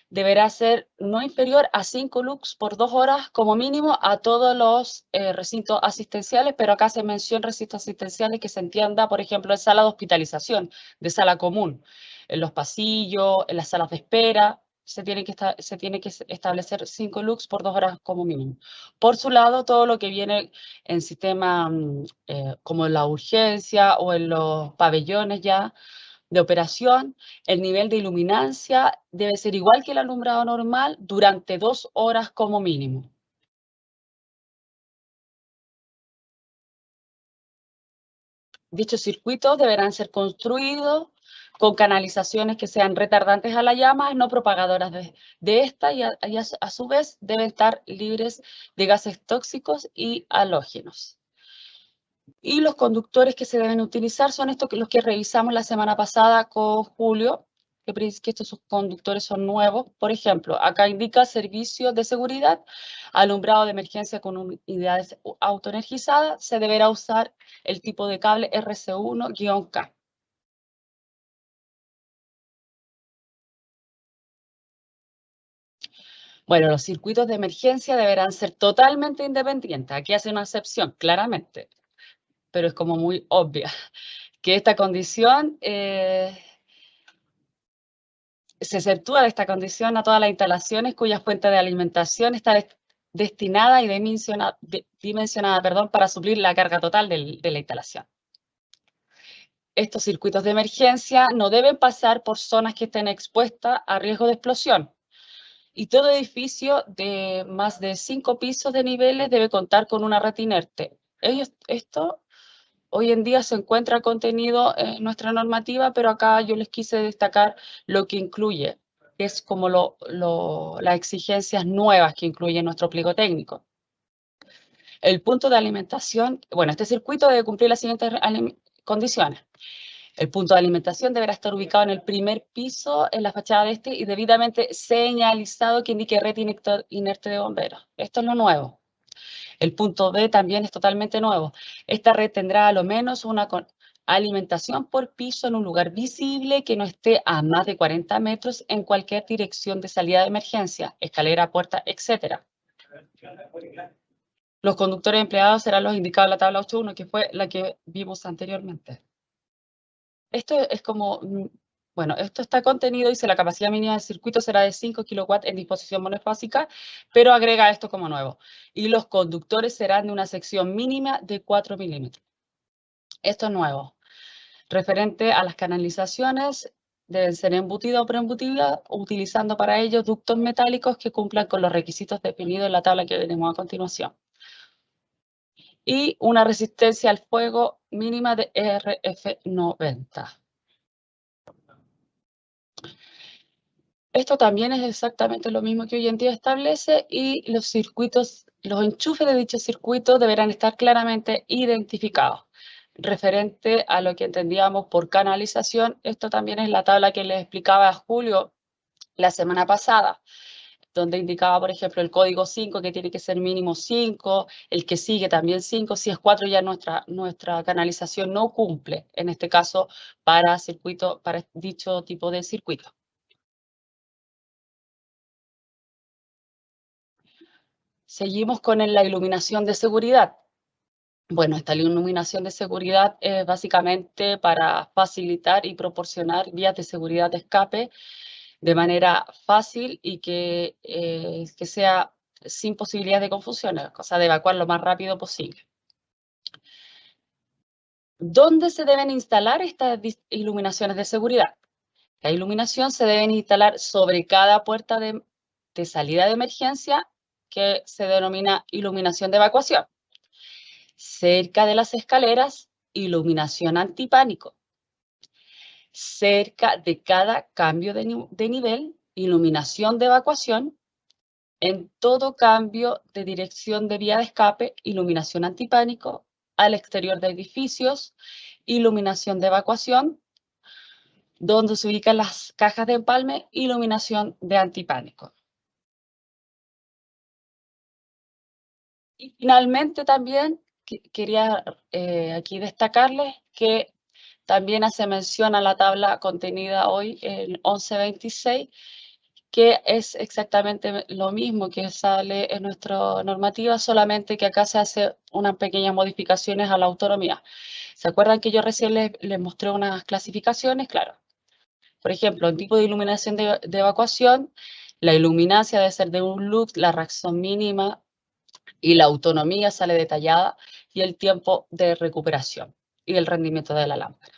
Speaker 2: deberá ser no inferior a 5 lux por 2 horas como mínimo a todos los recintos asistenciales, pero acá se menciona recintos asistenciales que se entienda, por ejemplo, en sala de hospitalización, de sala común, en los pasillos, en las salas de espera, se tiene que establecer 5 lux por 2 horas como mínimo. Por su lado, todo lo que viene en sistema como en la urgencia o en los pabellones ya, de operación, el nivel de iluminancia debe ser igual que el alumbrado normal durante 2 horas como mínimo. Dichos circuitos deberán ser construidos con canalizaciones que sean retardantes a la llama, no propagadoras de esta, y a su vez deben estar libres de gases tóxicos y halógenos. Y los conductores que se deben utilizar son estos los que revisamos la semana pasada con Julio, que estos conductores son nuevos. Por ejemplo, acá indica servicio de seguridad, alumbrado de emergencia con unidades autoenergizadas, se deberá usar el tipo de cable RC1-K. Bueno, los circuitos de emergencia deberán ser totalmente independientes. Aquí hace una excepción, claramente, pero es como muy obvia, que esta condición se exceptúa de esta condición a todas las instalaciones cuya fuente de alimentación está destinada y dimensionada para suplir la carga total de la instalación. Estos circuitos de emergencia no deben pasar por zonas que estén expuestas a riesgo de explosión. Y todo edificio de más de 5 pisos de niveles debe contar con una red inerte. Esto hoy en día se encuentra contenido en nuestra normativa, pero acá yo les quise destacar lo que incluye, que es como las exigencias nuevas que incluye nuestro pliego técnico. El punto de alimentación, bueno, este circuito debe cumplir las siguientes condiciones. El punto de alimentación deberá estar ubicado en el primer piso, en la fachada de este, y debidamente señalizado que indique red inerte de bomberos. Esto es lo nuevo. El punto B también es totalmente nuevo. Esta red tendrá a lo menos una alimentación por piso en un lugar visible que no esté a más de 40 metros en cualquier dirección de salida de emergencia, escalera, puerta, etc. Los conductores empleados serán los indicados en la tabla 8.1, que fue la que vimos anteriormente. Esto es como, bueno, esto está contenido, dice la capacidad mínima del circuito será de 5 kW en disposición monofásica, pero agrega esto como nuevo. Y los conductores serán de una sección mínima de 4 milímetros. Esto es nuevo. Referente a las canalizaciones, deben ser embutidas o preembutidas, utilizando para ello ductos metálicos que cumplan con los requisitos definidos en la tabla que veremos a continuación. Y una resistencia al fuego mínima de RF90. Esto también es exactamente lo mismo que hoy en día establece, y los circuitos, los enchufes de dicho circuito deberán estar claramente identificados. Referente a lo que entendíamos por canalización, esto también es la tabla que les explicaba a Julio la semana pasada, donde indicaba, por ejemplo, el código 5, que tiene que ser mínimo 5, el que sigue también 5, si es 4 ya nuestra canalización no cumple, en este caso para dicho tipo de circuito. Seguimos con la iluminación de seguridad. Bueno, esta iluminación de seguridad es básicamente para facilitar y proporcionar vías de seguridad de escape de manera fácil y que sea sin posibilidad de confusiones, o sea, de evacuar lo más rápido posible. ¿Dónde se deben instalar estas iluminaciones de seguridad? La iluminación se debe instalar sobre cada puerta de salida de emergencia, que se denomina iluminación de evacuación. Cerca de las escaleras, iluminación antipánico. Cerca de cada cambio de nivel, iluminación de evacuación. En todo cambio de dirección de vía de escape, iluminación antipánico. Al exterior de edificios, iluminación de evacuación. Donde se ubican las cajas de empalme, iluminación de antipánico. Y finalmente también quería aquí destacarles que también hace mención a la tabla contenida hoy en 1126, que es exactamente lo mismo que sale en nuestra normativa, solamente que acá se hace unas pequeñas modificaciones a la autonomía. ¿Se acuerdan que yo recién les mostré unas clasificaciones? Claro. Por ejemplo, en tipo de iluminación de evacuación, la iluminancia debe ser de un lux, la reacción mínima y la autonomía sale detallada y el tiempo de recuperación y el rendimiento de la lámpara.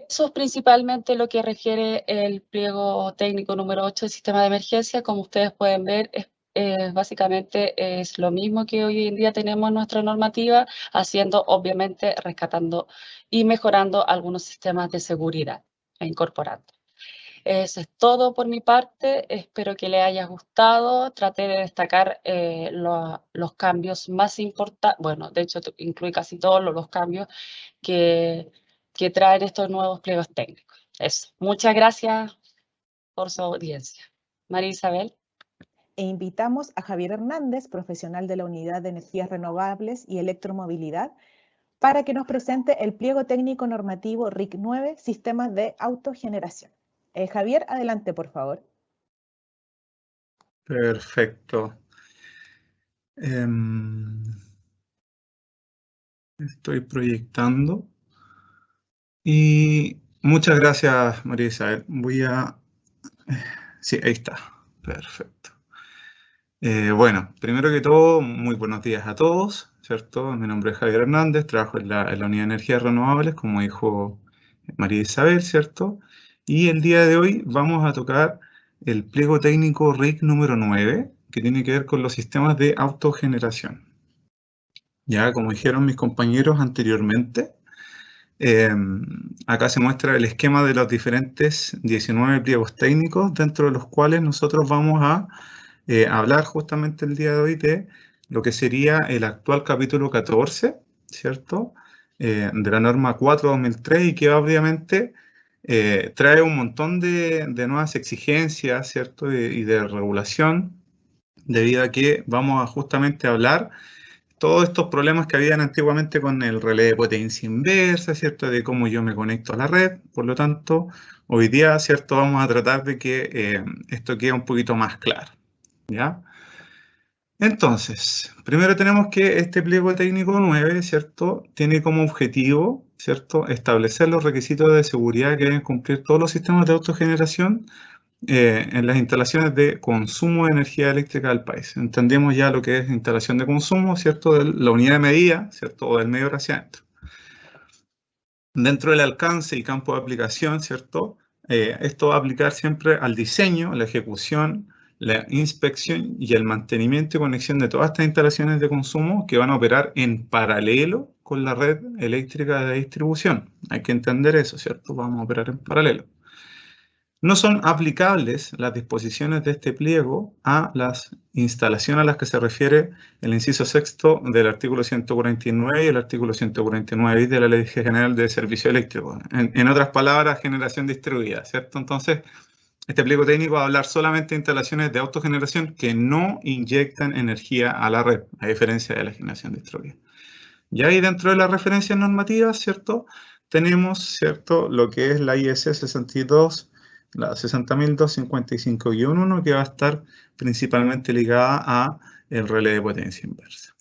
Speaker 2: Eso es principalmente lo que refiere el pliego técnico número 8 del sistema de emergencia. Como ustedes pueden ver, básicamente es lo mismo que hoy en día tenemos en nuestra normativa, haciendo, obviamente, rescatando y mejorando algunos sistemas de seguridad e incorporando. Eso es todo por mi parte. Espero que les haya gustado. Traté de destacar los cambios más importantes. Bueno, de hecho, incluye casi todos los cambios que traen estos nuevos pliegos técnicos. Eso. Muchas gracias por su audiencia. María Isabel.
Speaker 1: E invitamos a Javier Hernández, profesional de la Unidad de Energías Renovables y Electromovilidad, para que nos presente el pliego técnico normativo RIC 9, Sistemas de Autogeneración. Javier, adelante, por favor.
Speaker 3: Perfecto. Estoy proyectando. Y muchas gracias, María Isabel. Sí, ahí está. Perfecto. Bueno, primero que todo, muy buenos días a todos, ¿cierto? Mi nombre es Javier Hernández, trabajo en la Unidad de Energías Renovables, como dijo María Isabel, ¿cierto? Y el día de hoy vamos a tocar el pliego técnico RIC número 9, que tiene que ver con los sistemas de autogeneración. Ya, como dijeron mis compañeros anteriormente, acá se muestra el esquema de los diferentes 19 pliegos técnicos, dentro de los cuales nosotros vamos a hablar justamente el día de hoy de lo que sería el actual capítulo 14, ¿cierto? De la norma 4/2003, y que obviamente trae un montón de nuevas exigencias, ¿cierto? Y de regulación, debido a que vamos a justamente hablar todos estos problemas que habían antiguamente con el relé de potencia inversa, ¿cierto? De cómo yo me conecto a la red. Por lo tanto, hoy día, ¿cierto? Vamos a tratar de que esto quede un poquito más claro, ¿ya? Entonces, primero tenemos que este pliego técnico 9, ¿cierto? Tiene como objetivo, ¿cierto? Establecer los requisitos de seguridad que deben cumplir todos los sistemas de autogeneración en las instalaciones de consumo de energía eléctrica del país. Entendemos ya lo que es instalación de consumo, ¿cierto? De la unidad de medida, ¿cierto? O del medio hacia adentro. Dentro del alcance y campo de aplicación, ¿cierto? Esto va a aplicar siempre al diseño, la ejecución, la inspección y el mantenimiento y conexión de todas estas instalaciones de consumo que van a operar en paralelo con la red eléctrica de distribución. Hay que entender eso, ¿cierto? Vamos a operar en paralelo. No son aplicables las disposiciones de este pliego a las instalaciones a las que se refiere el inciso sexto del artículo 149 y el artículo 149 de la Ley General de Servicio Eléctrico. En otras palabras, generación distribuida, ¿cierto? Entonces, este pliego técnico va a hablar solamente de instalaciones de autogeneración que no inyectan energía a la red, a diferencia de la generación distribuida. Y ahí dentro de las referencias normativas, ¿cierto? Tenemos, ¿cierto? Lo que es la IS 62, la 60.255-1, que va a estar principalmente ligada a el relé de potencia inversa.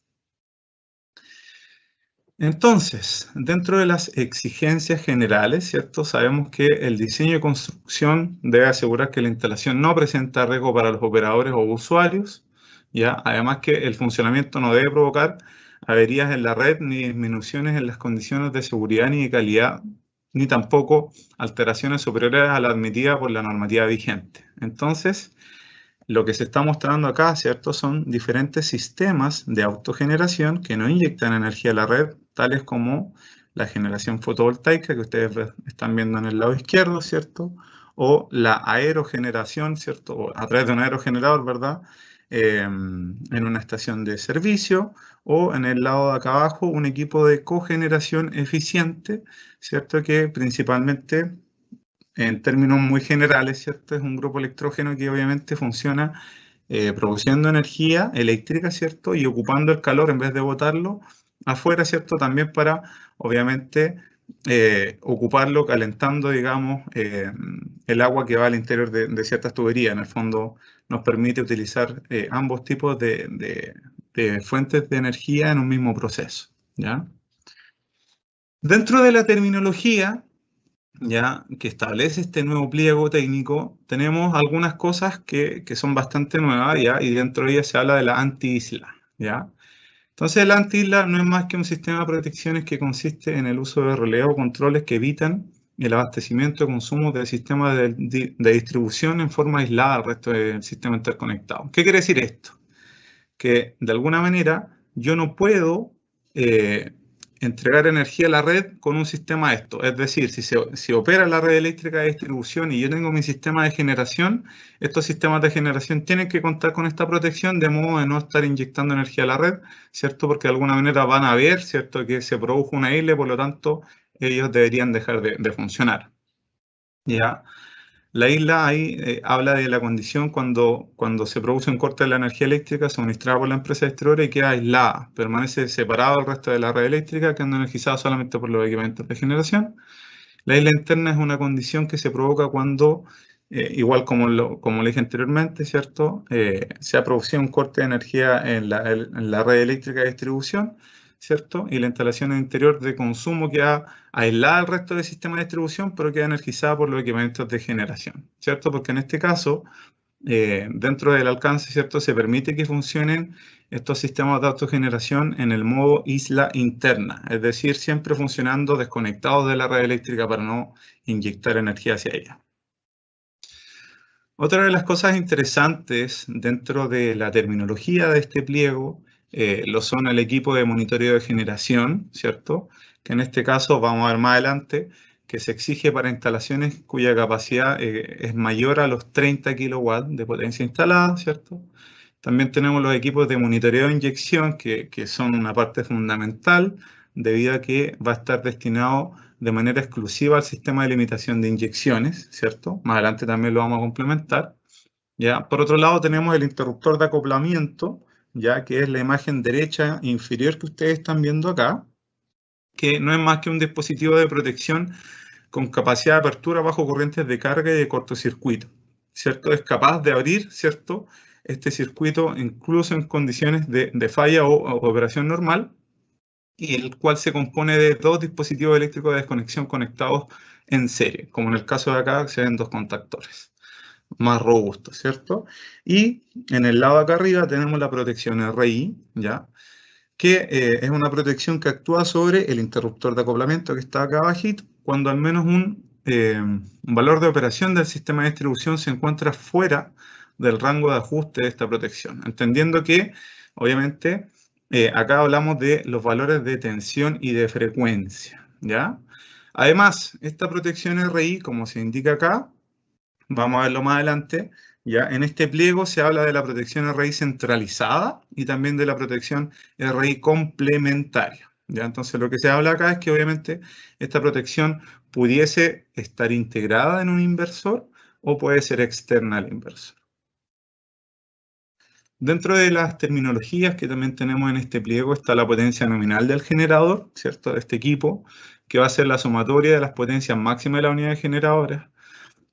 Speaker 3: Entonces, dentro de las exigencias generales, ¿cierto? Sabemos que el diseño y construcción debe asegurar que la instalación no presenta riesgo para los operadores o usuarios, ¿ya? Además que el funcionamiento no debe provocar averías en la red ni disminuciones en las condiciones de seguridad ni de calidad, ni tampoco alteraciones superiores a la admitida por la normativa vigente. Entonces, lo que se está mostrando acá, ¿cierto? Son diferentes sistemas de autogeneración que no inyectan energía a la red, tales como la generación fotovoltaica que ustedes están viendo en el lado izquierdo, ¿cierto? O la aerogeneración, ¿cierto? O a través de un aerogenerador, ¿verdad? En una estación de servicio, o en el lado de acá abajo un equipo de cogeneración eficiente, ¿cierto? Que principalmente, en términos muy generales, ¿cierto? Es un grupo electrógeno que obviamente funciona produciendo energía eléctrica, ¿cierto? Y ocupando el calor en vez de botarlo afuera, ¿cierto? También para, obviamente, ocuparlo calentando, digamos, el agua que va al interior de ciertas tuberías. En el fondo nos permite utilizar ambos tipos de fuentes de energía en un mismo proceso, ¿ya? Dentro de la terminología, ya que establece este nuevo pliego técnico, tenemos algunas cosas que son bastante nuevas, ¿ya? Y dentro de ellas se habla de la anti-isla, ¿ya? Entonces, la anti-isla no es más que un sistema de protecciones que consiste en el uso de relés o controles que evitan el abastecimiento y consumo del sistema de distribución en forma aislada al resto del sistema interconectado. ¿Qué quiere decir esto? Que de alguna manera yo no puedo entregar energía a la red con un sistema de esto. Es decir, si opera la red eléctrica de distribución y yo tengo mi sistema de generación, estos sistemas de generación tienen que contar con esta protección de modo de no estar inyectando energía a la red, ¿cierto? Porque de alguna manera van a ver, ¿cierto?, que se produjo una isla, por lo tanto, ellos deberían dejar de funcionar. ¿Ya? La isla ahí habla de la condición cuando se produce un corte de la energía eléctrica suministrada por la empresa distribuidora y queda aislada, permanece separado del resto de la red eléctrica, quedando energizada solamente por los equipamientos de generación. La isla interna es una condición que se provoca cuando, igual como le dije anteriormente, ¿cierto? Se ha producido un corte de energía en la red eléctrica de distribución, ¿cierto? Y la instalación en el interior de consumo queda aislada del resto del sistema de distribución, pero queda energizada por los equipamientos de generación, ¿cierto? Porque en este caso, dentro del alcance, ¿cierto?, se permite que funcionen estos sistemas de autogeneración en el modo isla interna, es decir, siempre funcionando desconectados de la red eléctrica para no inyectar energía hacia ella. Otra de las cosas interesantes dentro de la terminología de este pliego lo son el equipo de monitoreo de generación, ¿cierto? Que en este caso, vamos a ver más adelante, que se exige para instalaciones cuya capacidad es mayor a los 30 kilowatts de potencia instalada, ¿cierto? También tenemos los equipos de monitoreo de inyección, que son una parte fundamental, debido a que va a estar destinado de manera exclusiva al sistema de limitación de inyecciones, ¿cierto? Más adelante también lo vamos a complementar, ¿ya? Por otro lado, tenemos el interruptor de acoplamiento, ya que es la imagen derecha inferior que ustedes están viendo acá, que no es más que un dispositivo de protección con capacidad de apertura bajo corrientes de carga y de cortocircuito, ¿cierto? Es capaz de abrir, ¿cierto?, este circuito incluso en condiciones de falla o operación normal, y el cual se compone de dos dispositivos eléctricos de desconexión conectados en serie, como en el caso de acá, se ven dos contactores más robustos, ¿cierto? Y en el lado de acá arriba tenemos la protección RI, ¿ya?, que es una protección que actúa sobre el interruptor de acoplamiento que está acá abajito, cuando al menos un valor de operación del sistema de distribución se encuentra fuera del rango de ajuste de esta protección, entendiendo que, obviamente, acá hablamos de los valores de tensión y de frecuencia, ¿ya? Además, esta protección RI, como se indica acá, vamos a verlo más adelante, ya en este pliego se habla de la protección RI centralizada y también de la protección RI complementaria, ¿ya? Entonces, lo que se habla acá es que obviamente esta protección pudiese estar integrada en un inversor o puede ser externa al inversor. Dentro de las terminologías que también tenemos en este pliego está la potencia nominal del generador, ¿cierto?, de este equipo, que va a ser la sumatoria de las potencias máximas de la unidad generadora.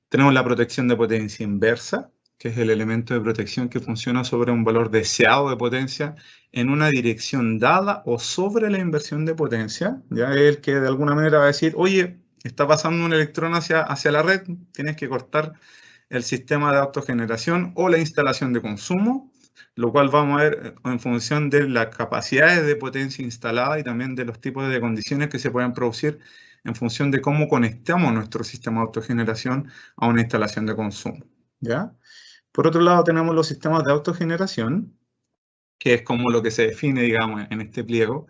Speaker 3: Tenemos la protección de potencia inversa, que es el elemento de protección que funciona sobre un valor deseado de potencia en una dirección dada o sobre la inversión de potencia. Ya es el que de alguna manera va a decir, oye, está pasando un electrón hacia la red, tienes que cortar el sistema de autogeneración o la instalación de consumo, lo cual vamos a ver en función de las capacidades de potencia instalada y también de los tipos de condiciones que se pueden producir en función de cómo conectamos nuestro sistema de autogeneración a una instalación de consumo, ¿ya? Por otro lado, tenemos los sistemas de autogeneración, que es como lo que se define, digamos, en este pliego,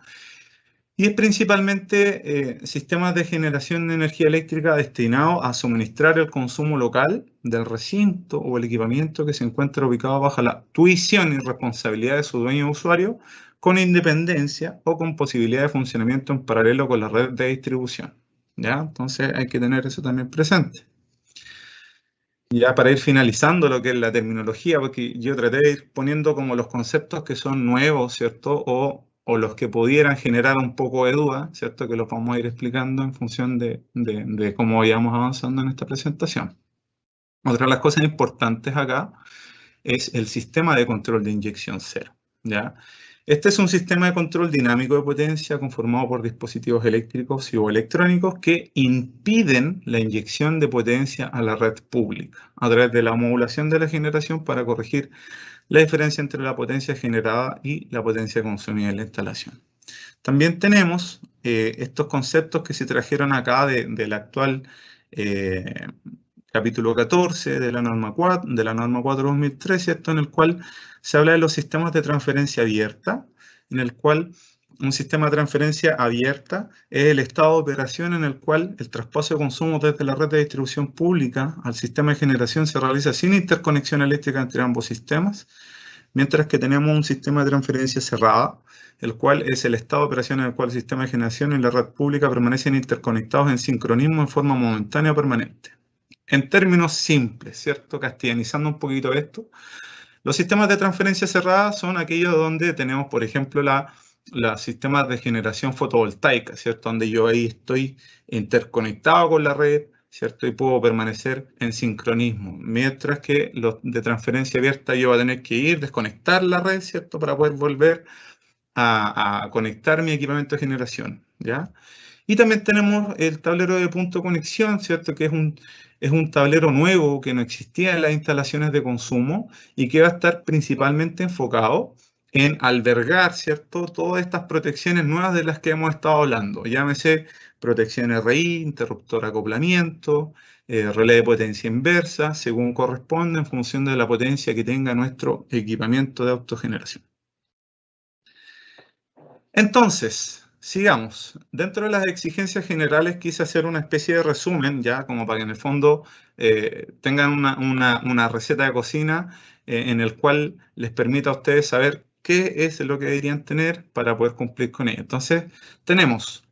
Speaker 3: y es principalmente sistemas de generación de energía eléctrica destinados a suministrar el consumo local del recinto o el equipamiento que se encuentra ubicado bajo la tuición y responsabilidad de su dueño o usuario, con independencia o con posibilidad de funcionamiento en paralelo con la red de distribución, ¿ya? Entonces hay que tener eso también presente. Ya para ir finalizando lo que es la terminología, porque yo traté de ir poniendo como los conceptos que son nuevos, ¿cierto? O los que pudieran generar un poco de duda, ¿cierto? Que los vamos a ir explicando en función de cómo vayamos avanzando en esta presentación. Otra de las cosas importantes acá es el sistema de control de inyección cero, ¿ya? Este es un sistema de control dinámico de potencia conformado por dispositivos eléctricos y o electrónicos que impiden la inyección de potencia a la red pública a través de la modulación de la generación para corregir la diferencia entre la potencia generada y la potencia consumida en la instalación. También tenemos estos conceptos que se trajeron acá del actual capítulo 14 de la norma 4/2003, ¿cierto? En el cual se habla de los sistemas de transferencia abierta, en el cual un sistema de transferencia abierta es el estado de operación en el cual el traspaso de consumo desde la red de distribución pública al sistema de generación se realiza sin interconexión eléctrica entre ambos sistemas, mientras que tenemos un sistema de transferencia cerrada, el cual es el estado de operación en el cual el sistema de generación y la red pública permanecen interconectados en sincronismo en forma momentánea o permanente. En términos simples, ¿cierto? Castellanizando un poquito esto, los sistemas de transferencia cerrada son aquellos donde tenemos, por ejemplo, los sistemas de generación fotovoltaica, ¿cierto? Donde yo ahí estoy interconectado con la red, ¿cierto? Y puedo permanecer en sincronismo. Mientras que los de transferencia abierta yo voy a tener que ir, desconectar la red, ¿cierto? Para poder volver a conectar mi equipamiento de generación, ¿ya? Y también tenemos el tablero de punto de conexión, ¿cierto? Que es un tablero nuevo que no existía en las instalaciones de consumo y que va a estar principalmente enfocado en albergar, ¿cierto? Todas estas protecciones nuevas de las que hemos estado hablando. Llámese protección RI, interruptor acoplamiento, relé de potencia inversa, según corresponde en función de la potencia que tenga nuestro equipamiento de autogeneración. Entonces, sigamos. Dentro de las exigencias generales quise hacer una especie de resumen, ya como para que en el fondo tengan una receta de cocina en el cual les permita a ustedes saber qué es lo que deberían tener para poder cumplir con ello. Entonces, tenemos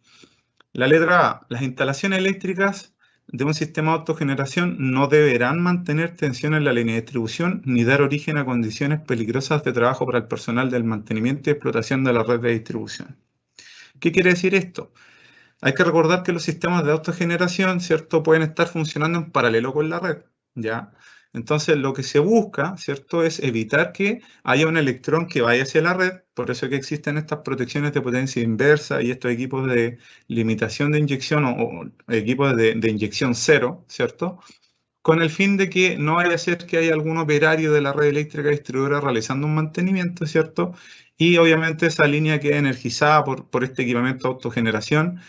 Speaker 3: la letra A. Las instalaciones eléctricas de un sistema de autogeneración no deberán mantener tensión en la línea de distribución ni dar origen a condiciones peligrosas de trabajo para el personal del mantenimiento y explotación de la red de distribución. ¿Qué quiere decir esto? Hay que recordar que los sistemas de autogeneración, ¿cierto?, pueden estar funcionando en paralelo con la red, ¿ya? Entonces, lo que se busca, ¿cierto?, es evitar que haya un electrón que vaya hacia la red, por eso que existen estas protecciones de potencia inversa y estos equipos de limitación de inyección o equipos de inyección cero, ¿cierto?, con el fin de que no vaya a ser que haya algún operario de la red eléctrica distribuidora realizando un mantenimiento, ¿cierto?, y obviamente esa línea queda energizada por este equipamiento de autogeneración,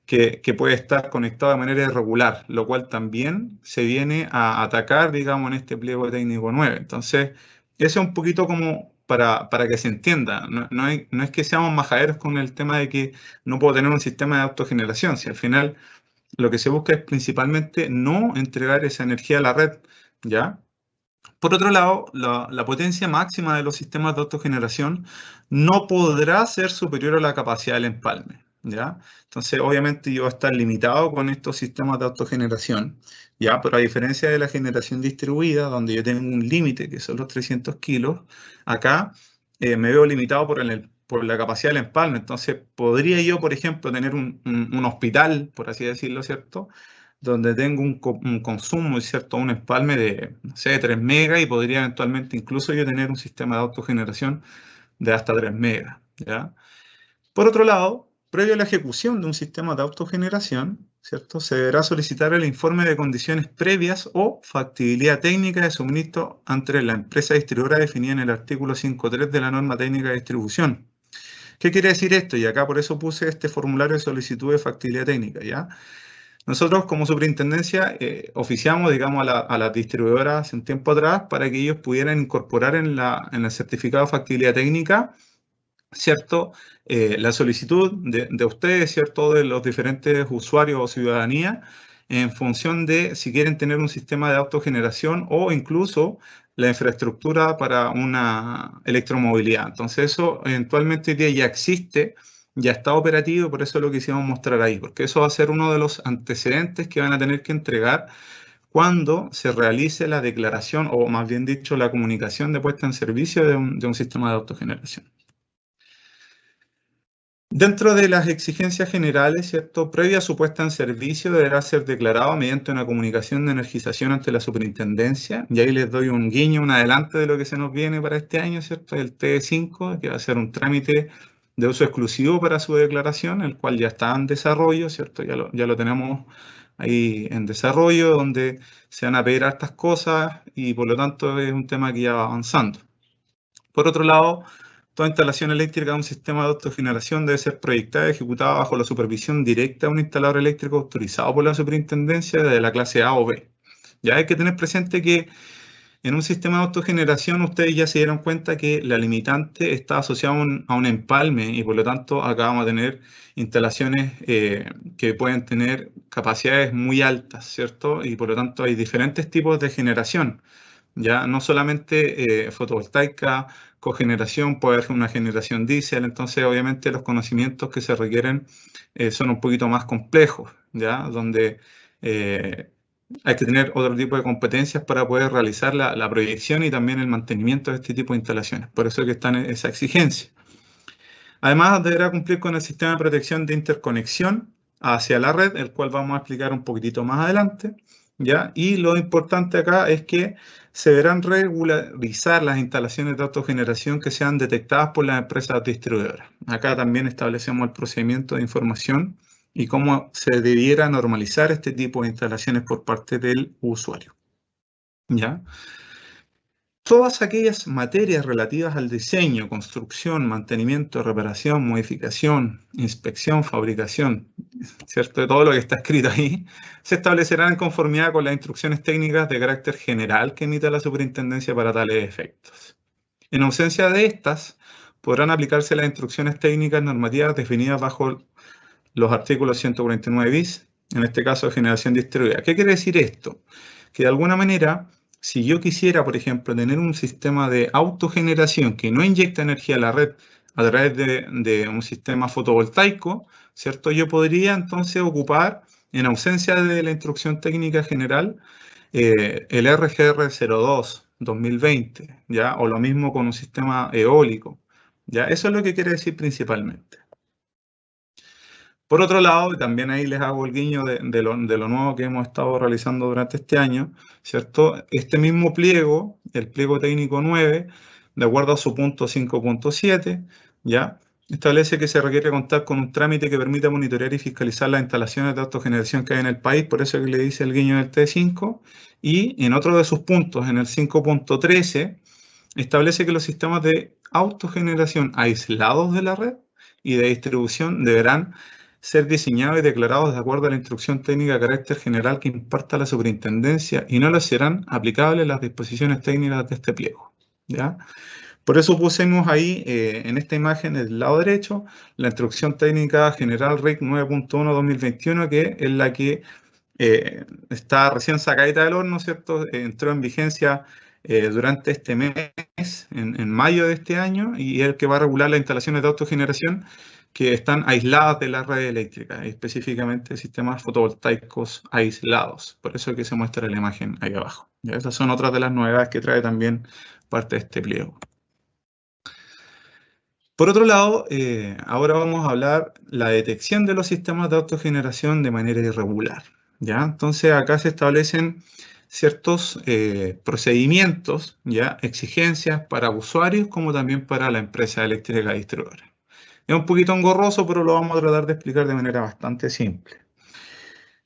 Speaker 3: que puede estar conectado de manera irregular, lo cual también se viene a atacar, digamos, en este pliego técnico 9. Entonces, eso es un poquito como para que se entienda. No es que seamos majaderos con el tema de que no puedo tener un sistema de autogeneración, si al final lo que se busca es principalmente no entregar esa energía a la red, ¿ya? Por otro lado, la potencia máxima de los sistemas de autogeneración no podrá ser superior a la capacidad del empalme, ¿ya? Entonces, obviamente yo voy a estar limitado con estos sistemas de autogeneración, ¿ya? Pero a diferencia de la generación distribuida, donde yo tengo un límite, que son los 300 kilos, acá me veo limitado por la capacidad del empalme. Entonces, podría yo, por ejemplo, tener un hospital, por así decirlo, ¿cierto?, donde tengo un consumo, ¿cierto? Un empalme de, no sé, 3 megas y podría eventualmente incluso yo tener un sistema de autogeneración de hasta 3 megas, ¿ya? Por otro lado, previo a la ejecución de un sistema de autogeneración, ¿cierto? Se deberá solicitar el informe de condiciones previas o factibilidad técnica de suministro ante la empresa distribuidora definida en el artículo 5.3 de la norma técnica de distribución. ¿Qué quiere decir esto? Y acá por eso puse este formulario de solicitud de factibilidad técnica, ¿ya? Nosotros como superintendencia oficiamos, digamos, a las distribuidoras hace un tiempo atrás para que ellos pudieran incorporar en el certificado de factibilidad técnica, ¿cierto? La solicitud de ustedes, ¿cierto? De los diferentes usuarios o ciudadanía en función de si quieren tener un sistema de autogeneración o incluso la infraestructura para una electromovilidad. Entonces eso eventualmente hoy día ya existe, ya está operativo, por eso es lo que quisimos mostrar ahí, porque eso va a ser uno de los antecedentes que van a tener que entregar cuando se realice la declaración, o más bien dicho, la comunicación de puesta en servicio de un sistema de autogeneración. Dentro de las exigencias generales, ¿cierto? Previa a su puesta en servicio deberá ser declarado mediante una comunicación de energización ante la superintendencia. Y ahí les doy un guiño, un adelante de lo que se nos viene para este año, ¿cierto? El TE5, que va a ser un trámite de uso exclusivo para su declaración, el cual ya está en desarrollo, ¿cierto? Ya lo tenemos ahí en desarrollo, donde se van a pedir hartas cosas y por lo tanto es un tema que ya va avanzando. Por otro lado, toda instalación eléctrica de un sistema de autogeneración debe ser proyectada y ejecutada bajo la supervisión directa de un instalador eléctrico autorizado por la superintendencia de la clase A o B. Ya hay que tener presente que en un sistema de autogeneración ustedes ya se dieron cuenta que la limitante está asociada a un empalme y por lo tanto acá vamos a tener instalaciones que pueden tener capacidades muy altas, ¿cierto? Y por lo tanto hay diferentes tipos de generación. Ya no solamente fotovoltaica, cogeneración, puede haber una generación diésel, entonces obviamente los conocimientos que se requieren son un poquito más complejos, ¿ya? Donde hay que tener otro tipo de competencias para poder realizar la proyección y también el mantenimiento de este tipo de instalaciones. Por eso es que está en esa exigencia. Además, deberá cumplir con el sistema de protección de interconexión hacia la red, el cual vamos a explicar un poquitito más adelante, ¿ya? Y lo importante acá es que se deberán regularizar las instalaciones de autogeneración que sean detectadas por las empresas distribuidoras. Acá también establecemos el procedimiento de información y cómo se debiera normalizar este tipo de instalaciones por parte del usuario, ¿ya? Todas aquellas materias relativas al diseño, construcción, mantenimiento, reparación, modificación, inspección, fabricación, ¿cierto? De todo lo que está escrito ahí, se establecerán en conformidad con las instrucciones técnicas de carácter general que emite la superintendencia para tales efectos. En ausencia de estas, podrán aplicarse las instrucciones técnicas normativas definidas bajo los artículos 149 bis, en este caso de generación distribuida. ¿Qué quiere decir esto? Que de alguna manera, si yo quisiera, por ejemplo, tener un sistema de autogeneración que no inyecta energía a la red a través de un sistema fotovoltaico, ¿cierto? Yo podría entonces ocupar, en ausencia de la instrucción técnica general, el RGR02 2020, ¿ya? O lo mismo con un sistema eólico, ¿ya? Eso es lo que quiere decir principalmente. Por otro lado, y también ahí les hago el guiño de lo nuevo que hemos estado realizando durante este año, ¿cierto? Este mismo pliego, el pliego técnico 9, de acuerdo a su punto 5.7, ¿ya? Establece que se requiere contar con un trámite que permita monitorear y fiscalizar las instalaciones de autogeneración que hay en el país, por eso que le dice el guiño del T5, y en otro de sus puntos, en el 5.13, establece que los sistemas de autogeneración aislados de la red y de distribución deberán ser diseñados y declarados de acuerdo a la instrucción técnica de carácter general que imparta la superintendencia y no les serán aplicables las disposiciones técnicas de este pliego, ¿ya? Por eso pusimos ahí en esta imagen del lado derecho la instrucción técnica general RIC 9.1-2021, que es la que está recién sacadita del horno, ¿cierto? Entró en vigencia durante este mes, en mayo de este año, y es el que va a regular las instalaciones de autogeneración que están aisladas de la red eléctrica, específicamente sistemas fotovoltaicos aislados. Por eso es que se muestra la imagen ahí abajo. ¿Ya? Esas son otras de las novedades que trae también parte de este pliego. Por otro lado, ahora vamos a hablar la detección de los sistemas de autogeneración de manera irregular. ¿ya? Entonces acá se establecen ciertos procedimientos, ¿ya? Exigencias para usuarios como también para la empresa eléctrica distribuidora. Es un poquito engorroso, pero lo vamos a tratar de explicar de manera bastante simple.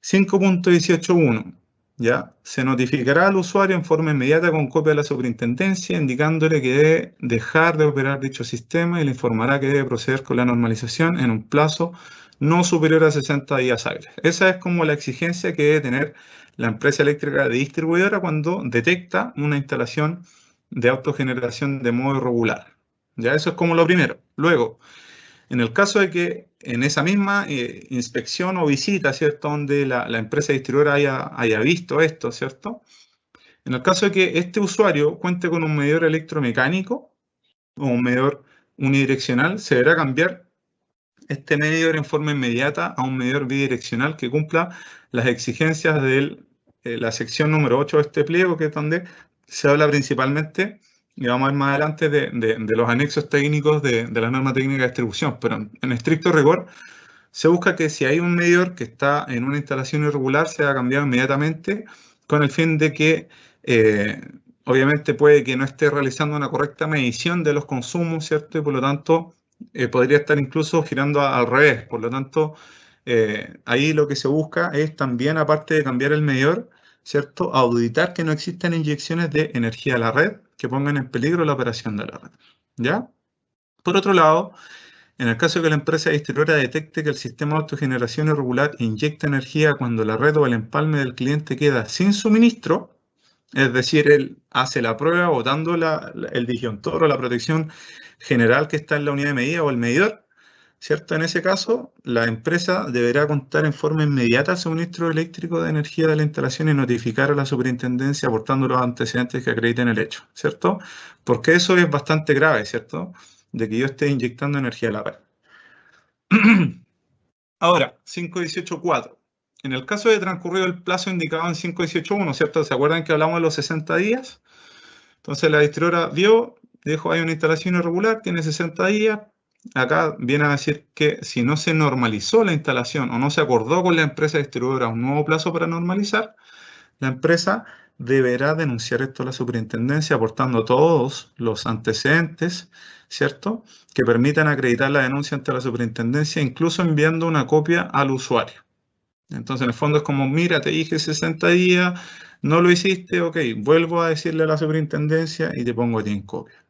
Speaker 3: 5.18.1, ¿ya? Se notificará al usuario en forma inmediata con copia de la superintendencia, indicándole que debe dejar de operar dicho sistema y le informará que debe proceder con la normalización en un plazo no superior a 60 días hábiles. Esa es como la exigencia que debe tener la empresa eléctrica distribuidora cuando detecta una instalación de autogeneración de modo irregular. Ya, eso es como lo primero. Luego, en el caso de que en esa misma inspección o visita, ¿cierto?, donde la empresa distribuidora haya visto esto, ¿cierto? En el caso de que este usuario cuente con un medidor electromecánico o un medidor unidireccional, se deberá cambiar este medidor en forma inmediata a un medidor bidireccional que cumpla las exigencias de la sección número 8 de este pliego, que es donde se habla principalmente, y vamos a ver más adelante, de los anexos técnicos de la norma técnica de distribución. Pero en estricto rigor, se busca que si hay un medidor que está en una instalación irregular, sea cambiado inmediatamente con el fin de que, obviamente, puede que no esté realizando una correcta medición de los consumos, ¿cierto? Y por lo tanto, podría estar incluso girando al revés. Por lo tanto, ahí lo que se busca es también, aparte de cambiar el medidor, ¿cierto?, auditar que no existan inyecciones de energía a la red que pongan en peligro la operación de la red, ¿ya? Por otro lado, en el caso de que la empresa distribuidora detecte que el sistema de autogeneración irregular inyecta energía cuando la red o el empalme del cliente queda sin suministro, es decir, él hace la prueba botando el disjuntor o la protección general que está en la unidad de medida o el medidor, ¿cierto? En ese caso, la empresa deberá contar en forma inmediata el suministro eléctrico de energía de la instalación y notificar a la superintendencia aportando los antecedentes que acrediten el hecho, ¿cierto? Porque eso es bastante grave, ¿cierto?, de que yo esté inyectando energía a la red. Ahora, 5.18.4. En el caso de transcurrido el plazo indicado en 5.18.1, ¿cierto? ¿Se acuerdan que hablamos de los 60 días? Entonces la distribuidora vio, dijo, hay una instalación irregular, tiene 60 días. Acá viene a decir que si no se normalizó la instalación o no se acordó con la empresa distribuidora un nuevo plazo para normalizar, la empresa deberá denunciar esto a la superintendencia aportando todos los antecedentes, ¿cierto?, que permitan acreditar la denuncia ante la superintendencia, incluso enviando una copia al usuario. Entonces, en el fondo es como, mira, te dije 60 días, no lo hiciste, ok, vuelvo a decirle a la superintendencia y te pongo a ti en copia.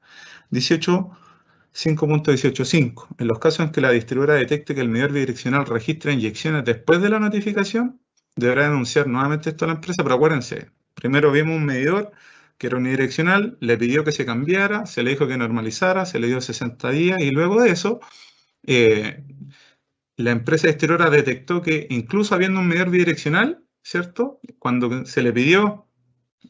Speaker 3: 5.18.5. En los casos en que la distribuidora detecte que el medidor bidireccional registra inyecciones después de la notificación, deberá denunciar nuevamente esto a la empresa, pero acuérdense, primero vimos un medidor que era unidireccional, le pidió que se cambiara, se le dijo que normalizara, se le dio 60 días y luego de eso, la empresa distribuidora detectó que incluso habiendo un medidor bidireccional, ¿cierto?, cuando se le pidió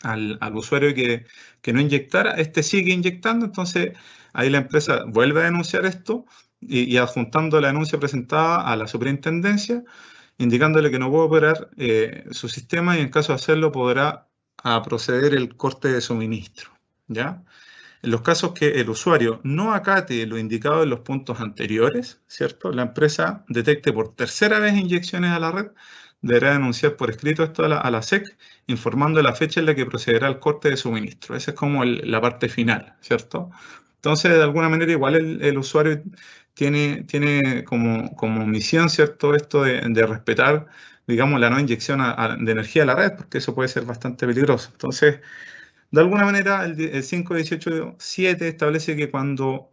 Speaker 3: al usuario que no inyectara, este sigue inyectando, entonces ahí la empresa vuelve a denunciar esto y adjuntando la denuncia presentada a la superintendencia, indicándole que no puede operar su sistema y en caso de hacerlo podrá proceder el corte de suministro, ¿ya? En los casos que el usuario no acate lo indicado en los puntos anteriores, ¿cierto?, la empresa detecte por tercera vez inyecciones a la red, deberá denunciar por escrito esto a la SEC, informando la fecha en la que procederá el corte de suministro. Esa es como la parte final, ¿cierto? Entonces, de alguna manera, igual el usuario tiene como misión, ¿cierto?, esto de respetar, digamos, la no inyección de energía a la red, porque eso puede ser bastante peligroso. Entonces, de alguna manera, el 5.18.7 establece que cuando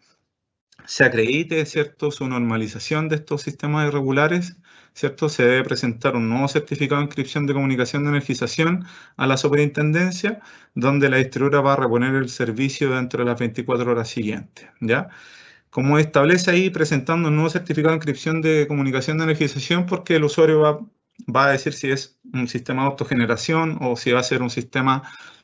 Speaker 3: se acredite, ¿cierto?, su normalización de estos sistemas irregulares, ¿cierto?, se debe presentar un nuevo certificado de inscripción de comunicación de energización a la superintendencia, donde la distribuidora va a reponer el servicio dentro de las 24 horas siguientes, ¿ya? Como establece ahí, presentando un nuevo certificado de inscripción de comunicación de energización, porque el usuario va a decir si es un sistema de autogeneración o si va a ser un sistema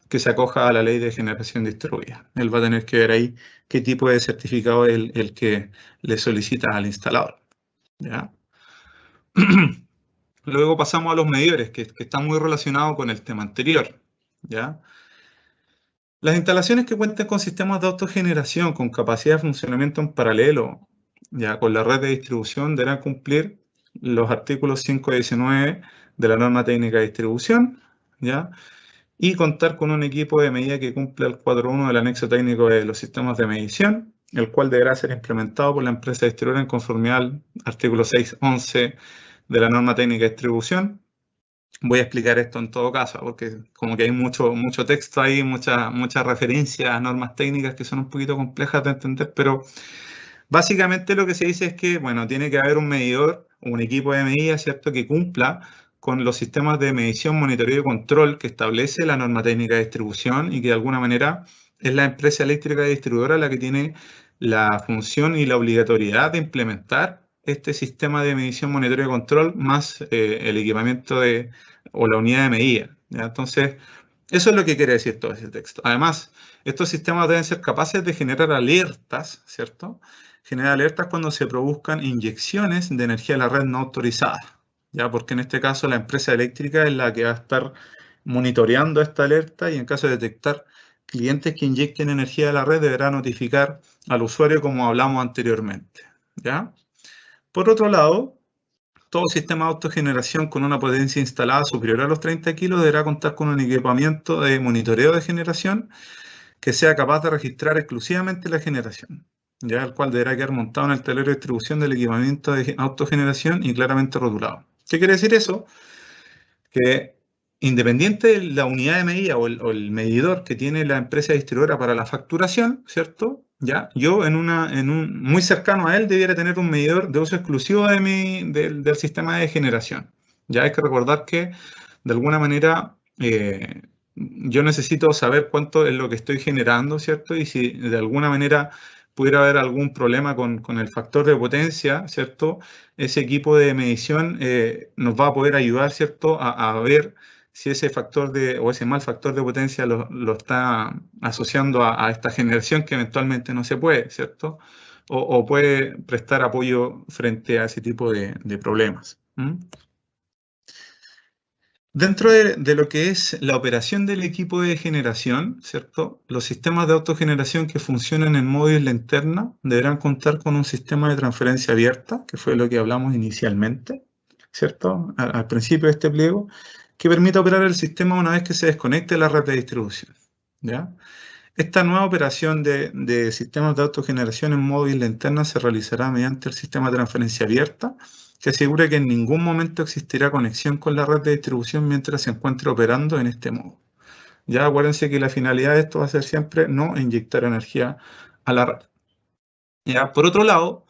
Speaker 3: que se acoja a la ley de generación distribuida. Él va a tener que ver ahí qué tipo de certificado es el que le solicita al instalador, ¿ya? Luego pasamos a los medidores, que están muy relacionados con el tema anterior, ¿ya? Las instalaciones que cuenten con sistemas de autogeneración con capacidad de funcionamiento en paralelo, ya con la red de distribución, deberán cumplir los artículos 5 y 19 de la norma técnica de distribución, ¿ya? Y contar con un equipo de medida que cumpla el 4.1 del anexo técnico de los sistemas de medición, el cual deberá ser implementado por la empresa distribuidora en conformidad al artículo 6.11 de la norma técnica de distribución. Voy a explicar esto en todo caso, porque como que hay mucho texto ahí, mucha referencia a normas técnicas que son un poquito complejas de entender, pero básicamente lo que se dice es que, bueno, tiene que haber un medidor, un equipo de medida, ¿cierto?, que cumpla con los sistemas de medición, monitoreo y control que establece la norma técnica de distribución y que de alguna manera es la empresa eléctrica distribuidora la que tiene la función y la obligatoriedad de implementar este sistema de medición, monitoreo y control más el equipamiento o la unidad de medida, ¿ya? Entonces, eso es lo que quiere decir todo ese texto. Además, estos sistemas deben ser capaces de generar alertas, ¿cierto? Generar alertas cuando se produzcan inyecciones de energía a la red no autorizada, ¿ya? Porque en este caso la empresa eléctrica es la que va a estar monitoreando esta alerta y en caso de detectar clientes que inyecten energía a la red deberá notificar al usuario como hablamos anteriormente, ¿ya? Por otro lado, todo sistema de autogeneración con una potencia instalada superior a los 30 kilos deberá contar con un equipamiento de monitoreo de generación que sea capaz de registrar exclusivamente la generación, ya el cual deberá quedar montado en el tablero de distribución del equipamiento de autogeneración y claramente rotulado. ¿Qué quiere decir eso? Que independiente de la unidad de medida o el medidor que tiene la empresa distribuidora para la facturación, ¿cierto? Ya, yo muy cercano a él debiera tener un medidor de uso exclusivo del sistema de generación. Ya hay que recordar que de alguna manera yo necesito saber cuánto es lo que estoy generando, ¿cierto? Y si de alguna manera pudiera haber algún problema con el factor de potencia, ¿cierto? Ese equipo de medición nos va a poder ayudar, ¿cierto? A ver si ese factor o ese mal factor de potencia lo está asociando a esta generación que eventualmente no se puede, ¿cierto? O puede prestar apoyo frente a ese tipo de problemas. Dentro de lo que es la operación del equipo de generación, ¿cierto? Los sistemas de autogeneración que funcionan en modo isla interna deberán contar con un sistema de transferencia abierta, que fue lo que hablamos inicialmente, ¿cierto? Al principio de este pliego, que permita operar el sistema una vez que se desconecte la red de distribución, ¿ya? Esta nueva operación de sistemas de autogeneración en modo isla interna se realizará mediante el sistema de transferencia abierta, que asegure que en ningún momento existirá conexión con la red de distribución mientras se encuentre operando en este modo. Ya acuérdense que la finalidad de esto va a ser siempre no inyectar energía a la red. Ya, por otro lado,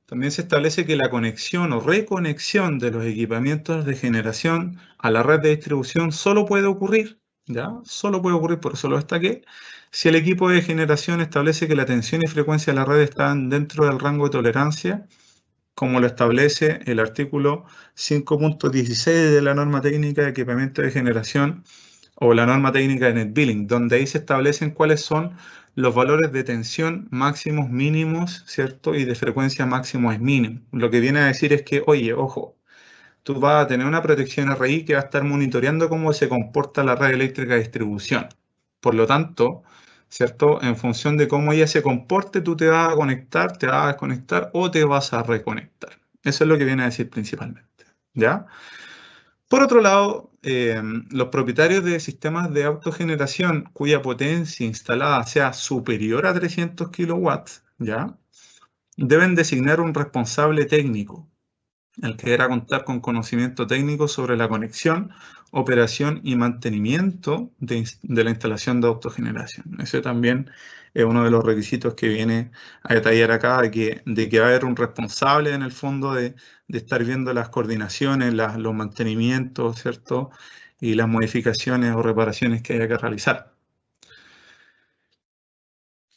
Speaker 3: también se establece que la conexión o reconexión de los equipamientos de generación a la red de distribución solo puede ocurrir, ¿ya? Solo puede ocurrir, por eso lo destaqué, si el equipo de generación establece que la tensión y frecuencia de la red están dentro del rango de tolerancia, como lo establece el artículo 5.16 de la norma técnica de equipamiento de generación o la norma técnica de net billing, donde ahí se establecen cuáles son los valores de tensión máximos, mínimos, ¿cierto? Y de frecuencia máximo es mínimo. Lo que viene a decir es que, oye, ojo, tú vas a tener una protección RI que va a estar monitoreando cómo se comporta la red eléctrica de distribución. Por lo tanto, ¿cierto? En función de cómo ella se comporte, tú te vas a conectar, te vas a desconectar o te vas a reconectar. Eso es lo que viene a decir principalmente, ¿ya? Por otro lado, los propietarios de sistemas de autogeneración cuya potencia instalada sea superior a 300 kilowatts, ¿ya? Deben designar un responsable técnico, el que deberá contar con conocimiento técnico sobre la conexión, operación y mantenimiento de la instalación de autogeneración. Ese también es uno de los requisitos que viene a detallar acá, de que va a haber un responsable en el fondo de estar viendo las coordinaciones, los mantenimientos, ¿cierto? Y las modificaciones o reparaciones que haya que realizar.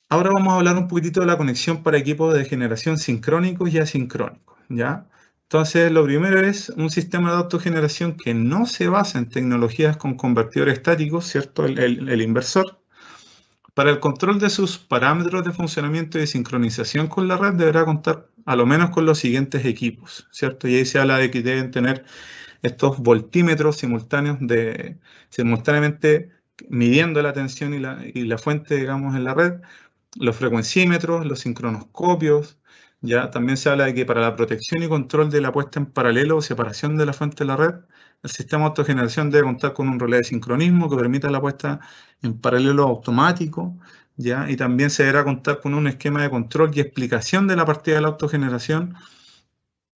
Speaker 3: Ahora vamos a hablar un poquitito de la conexión para equipos de generación sincrónicos y asincrónicos, ¿ya? Entonces, lo primero es un sistema de autogeneración que no se basa en tecnologías con convertidores estáticos, ¿cierto? El inversor. Para el control de sus parámetros de funcionamiento y de sincronización con la red deberá contar a lo menos con los siguientes equipos, ¿cierto? Y ahí se habla de que deben tener estos voltímetros simultáneamente midiendo la tensión y la fuente, digamos, en la red, los frecuencímetros, los sincronoscopios, ¿ya? También se habla de que para la protección y control de la puesta en paralelo o separación de la fuente de la red, el sistema de autogeneración debe contar con un relé de sincronismo que permita la puesta en paralelo automático, ¿ya? Y también se deberá contar con un esquema de control y explicación de la partida de la autogeneración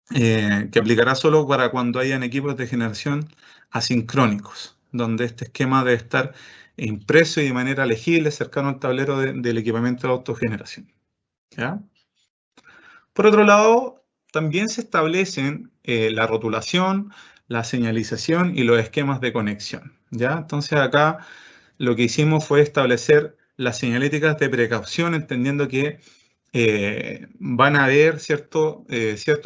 Speaker 3: que aplicará solo para cuando hayan equipos de generación asincrónicos, donde este esquema debe estar impreso y de manera legible cercano al tablero del equipamiento de autogeneración, ¿ya? Por otro lado, también se establecen la rotulación, la señalización y los esquemas de conexión, ¿ya? Entonces acá lo que hicimos fue establecer las señaléticas de precaución, entendiendo que van a haber ciertos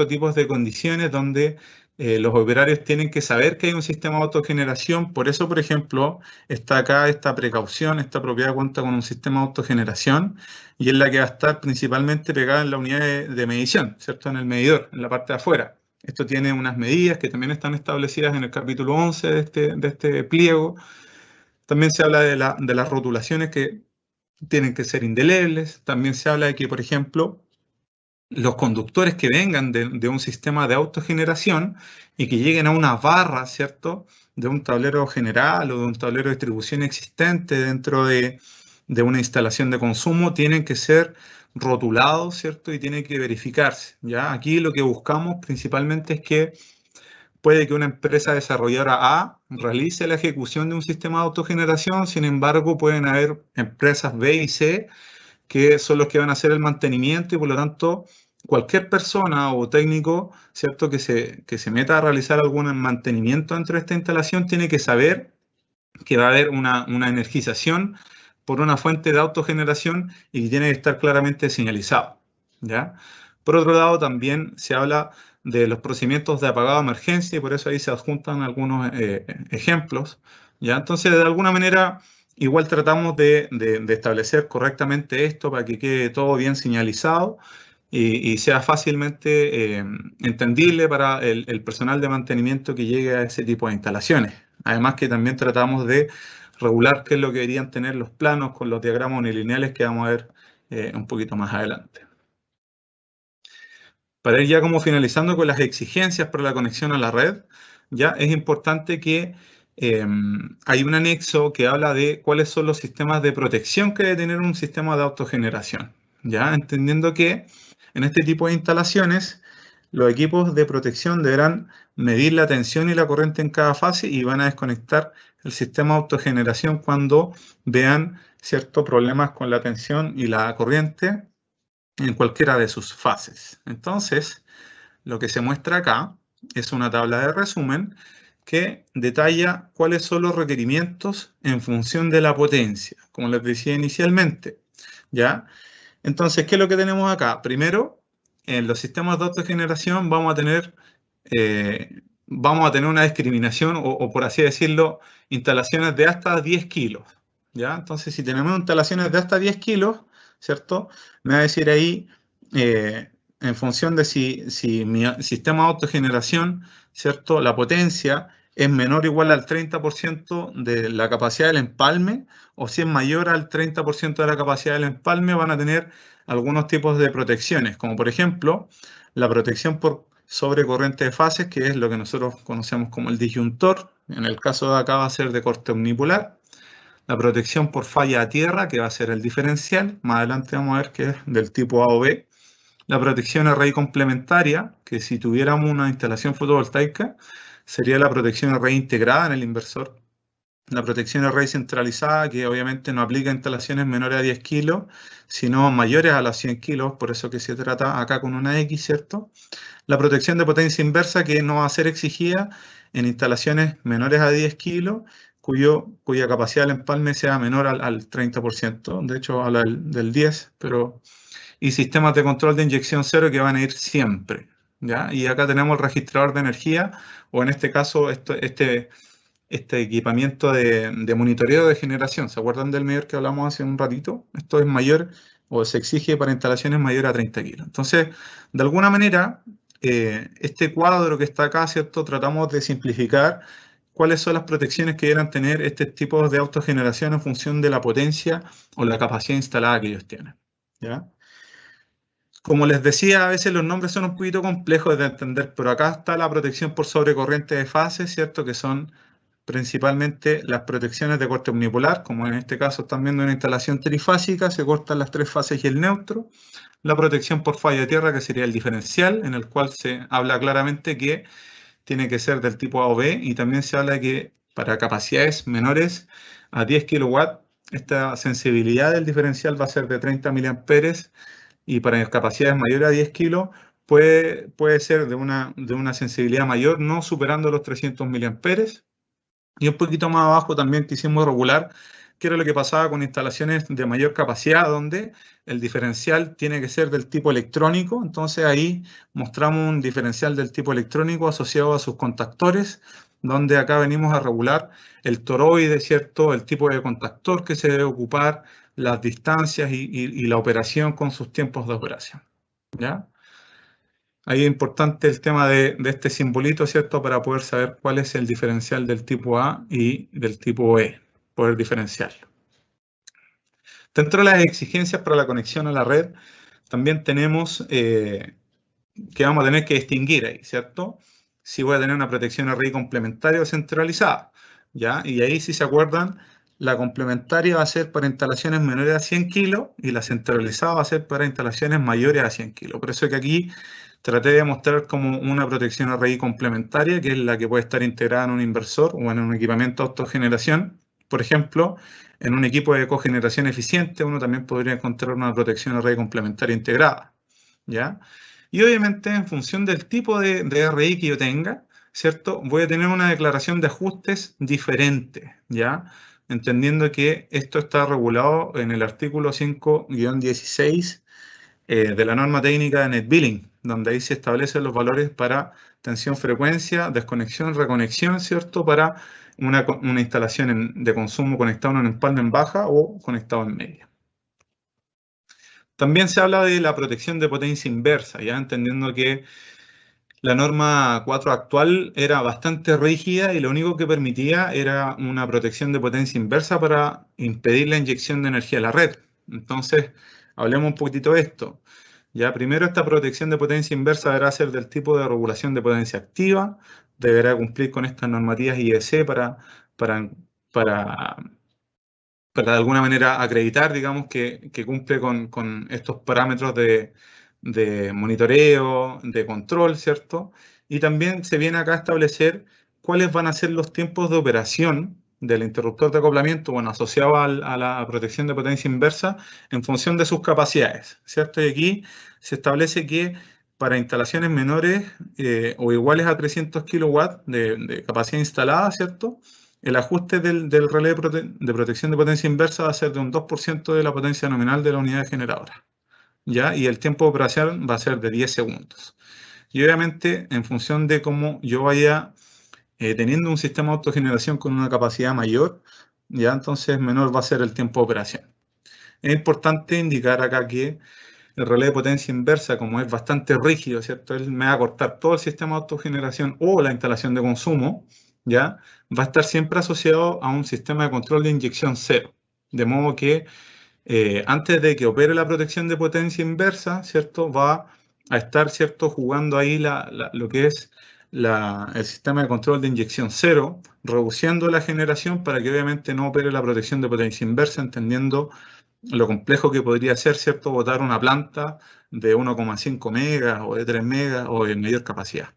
Speaker 3: tipos de condiciones donde los operarios tienen que saber que hay un sistema de autogeneración. Por eso, por ejemplo, está acá esta precaución, esta propiedad cuenta con un sistema de autogeneración y es la que va a estar principalmente pegada en la unidad de medición, ¿cierto? En el medidor, en la parte de afuera. Esto tiene unas medidas que también están establecidas en el capítulo 11 de este pliego. También se habla de las rotulaciones que tienen que ser indelebles. También se habla de que, por ejemplo, los conductores que vengan de un sistema de autogeneración y que lleguen a una barra, ¿cierto?, de un tablero general o de un tablero de distribución existente dentro de una instalación de consumo, tienen que ser rotulados, ¿cierto?, y tienen que verificarse, ¿ya? Aquí lo que buscamos principalmente es que puede que una empresa desarrolladora A realice la ejecución de un sistema de autogeneración, sin embargo, pueden haber empresas B y C que son los que van a hacer el mantenimiento y por lo tanto cualquier persona o técnico, ¿cierto?, que se meta a realizar algún mantenimiento dentro de esta instalación tiene que saber que va a haber una energización por una fuente de autogeneración y que tiene que estar claramente señalizado, ¿ya? Por otro lado, también se habla de los procedimientos de apagado de emergencia y por eso ahí se adjuntan algunos ejemplos, ¿ya? Entonces, de alguna manera, igual tratamos de establecer correctamente esto para que quede todo bien señalizado y sea fácilmente entendible para el personal de mantenimiento que llegue a ese tipo de instalaciones. Además que también tratamos de regular qué es lo que deberían tener los planos con los diagramas unilineales que vamos a ver un poquito más adelante. Para ir ya como finalizando con las exigencias para la conexión a la red, ya es importante que hay un anexo que habla de cuáles son los sistemas de protección que debe tener un sistema de autogeneración, ya entendiendo que en este tipo de instalaciones los equipos de protección deberán medir la tensión y la corriente en cada fase y van a desconectar el sistema de autogeneración cuando vean ciertos problemas con la tensión y la corriente en cualquiera de sus fases. Entonces, lo que se muestra acá es una tabla de resumen que detalla cuáles son los requerimientos en función de la potencia, como les decía inicialmente, ¿ya? Entonces, ¿qué es lo que tenemos acá? Primero, en los sistemas de autogeneración vamos a tener una discriminación o por así decirlo, instalaciones de hasta 10 kilos, ¿ya? Entonces, si tenemos instalaciones de hasta 10 kilos, ¿cierto? Me va a decir ahí, en función de si mi sistema de autogeneración, ¿cierto?, la potencia es menor o igual al 30% de la capacidad del empalme, o si es mayor al 30% de la capacidad del empalme, van a tener algunos tipos de protecciones, como por ejemplo, la protección por sobrecorriente de fases, que es lo que nosotros conocemos como el disyuntor. En el caso de acá va a ser de corte omnipolar. La protección por falla a tierra, que va a ser el diferencial. Más adelante vamos a ver que es del tipo A o B. La protección array complementaria, que si tuviéramos una instalación fotovoltaica, sería la protección array integrada en el inversor. La protección array centralizada, que obviamente no aplica a instalaciones menores a 10 kilos, sino mayores a los 100 kilos, por eso que se trata acá con una X, ¿cierto? La protección de potencia inversa, que no va a ser exigida en instalaciones menores a 10 kilos, cuya capacidad del empalme sea menor al 30%, de hecho habla del 10%, pero... y sistemas de control de inyección cero que van a ir siempre, ¿ya? Y acá tenemos el registrador de energía, o en este caso este equipamiento de monitoreo de generación. ¿Se acuerdan del medidor que hablamos hace un ratito? Esto es mayor o se exige para instalaciones mayores a 30 kilos. Entonces, de alguna manera, este cuadro que está acá, ¿cierto? Tratamos de simplificar cuáles son las protecciones que deben tener este tipo de autogeneración en función de la potencia o la capacidad instalada que ellos tienen, ¿ya? Como les decía, a veces los nombres son un poquito complejos de entender, pero acá está la protección por sobrecorriente de fase, ¿cierto? Que son principalmente las protecciones de corte unipolar, como en este caso están viendo una instalación trifásica, se cortan las tres fases y el neutro. La protección por falla de tierra, que sería el diferencial, en el cual se habla claramente que tiene que ser del tipo A o B, y también se habla que para capacidades menores a 10 kW, esta sensibilidad del diferencial va a ser de 30 mA, y para capacidades mayores a 10 kilos puede ser de una sensibilidad mayor, no superando los 300 mA. Y un poquito más abajo también quisimos regular qué era lo que pasaba con instalaciones de mayor capacidad, donde el diferencial tiene que ser del tipo electrónico. Entonces ahí mostramos un diferencial del tipo electrónico asociado a sus contactores, donde acá venimos a regular el toroide, ¿cierto? El tipo de contactor que se debe ocupar, las distancias y la operación con sus tiempos de operación, ¿ya? Ahí es importante el tema de este simbolito, ¿cierto? Para poder saber cuál es el diferencial del tipo A y del tipo E, poder diferenciarlo. Dentro de las exigencias para la conexión a la red, también tenemos que vamos a tener que distinguir ahí, ¿cierto? Si voy a tener una protección RI complementaria o centralizada, ¿ya? Y ahí, si se acuerdan, la complementaria va a ser para instalaciones menores a 100 kilos y la centralizada va a ser para instalaciones mayores a 100 kilos. Por eso es que aquí traté de mostrar como una protección RI complementaria, que es la que puede estar integrada en un inversor o en un equipamiento de autogeneración. Por ejemplo, en un equipo de cogeneración eficiente, uno también podría encontrar una protección RI complementaria integrada, ¿ya? Y obviamente, en función del tipo de RI que yo tenga, ¿cierto? Voy a tener una declaración de ajustes diferente, ¿ya? Entendiendo que esto está regulado en el artículo 5-16 de la norma técnica de NetBilling, donde ahí se establecen los valores para tensión, frecuencia, desconexión, reconexión, ¿cierto? Para una instalación de consumo conectado en un empalme en baja o conectado en media. También se habla de la protección de potencia inversa, ya entendiendo que la norma 4 actual era bastante rígida y lo único que permitía era una protección de potencia inversa para impedir la inyección de energía a la red. Entonces, hablemos un poquitito de esto. Ya, primero, esta protección de potencia inversa deberá ser del tipo de regulación de potencia activa, deberá cumplir con estas normativas IEC para de alguna manera acreditar, digamos, que cumple con estos parámetros de monitoreo, de control, ¿cierto? Y también se viene acá a establecer cuáles van a ser los tiempos de operación del interruptor de acoplamiento, bueno, asociado a la protección de potencia inversa en función de sus capacidades, ¿cierto? Y aquí se establece que para instalaciones menores o iguales a 300 kilowatts de capacidad instalada, ¿cierto? El ajuste del relé de protección de potencia inversa va a ser de un 2% de la potencia nominal de la unidad generadora, ¿ya? Y el tiempo de operación va a ser de 10 segundos. Y obviamente, en función de cómo yo vaya teniendo un sistema de autogeneración con una capacidad mayor, ¿ya? Entonces menor va a ser el tiempo de operación. Es importante indicar acá que el relé de potencia inversa, como es bastante rígido, ¿cierto? Él me va a cortar todo el sistema de autogeneración o la instalación de consumo, ¿ya? Va a estar siempre asociado a un sistema de control de inyección cero. De modo que antes de que opere la protección de potencia inversa, ¿cierto? Va a estar, ¿cierto? Jugando ahí lo que es el sistema de control de inyección cero, reduciendo la generación para que obviamente no opere la protección de potencia inversa, entendiendo lo complejo que podría ser, ¿cierto? Botar una planta de 1,5 megas o de 3 megas o de mayor capacidad.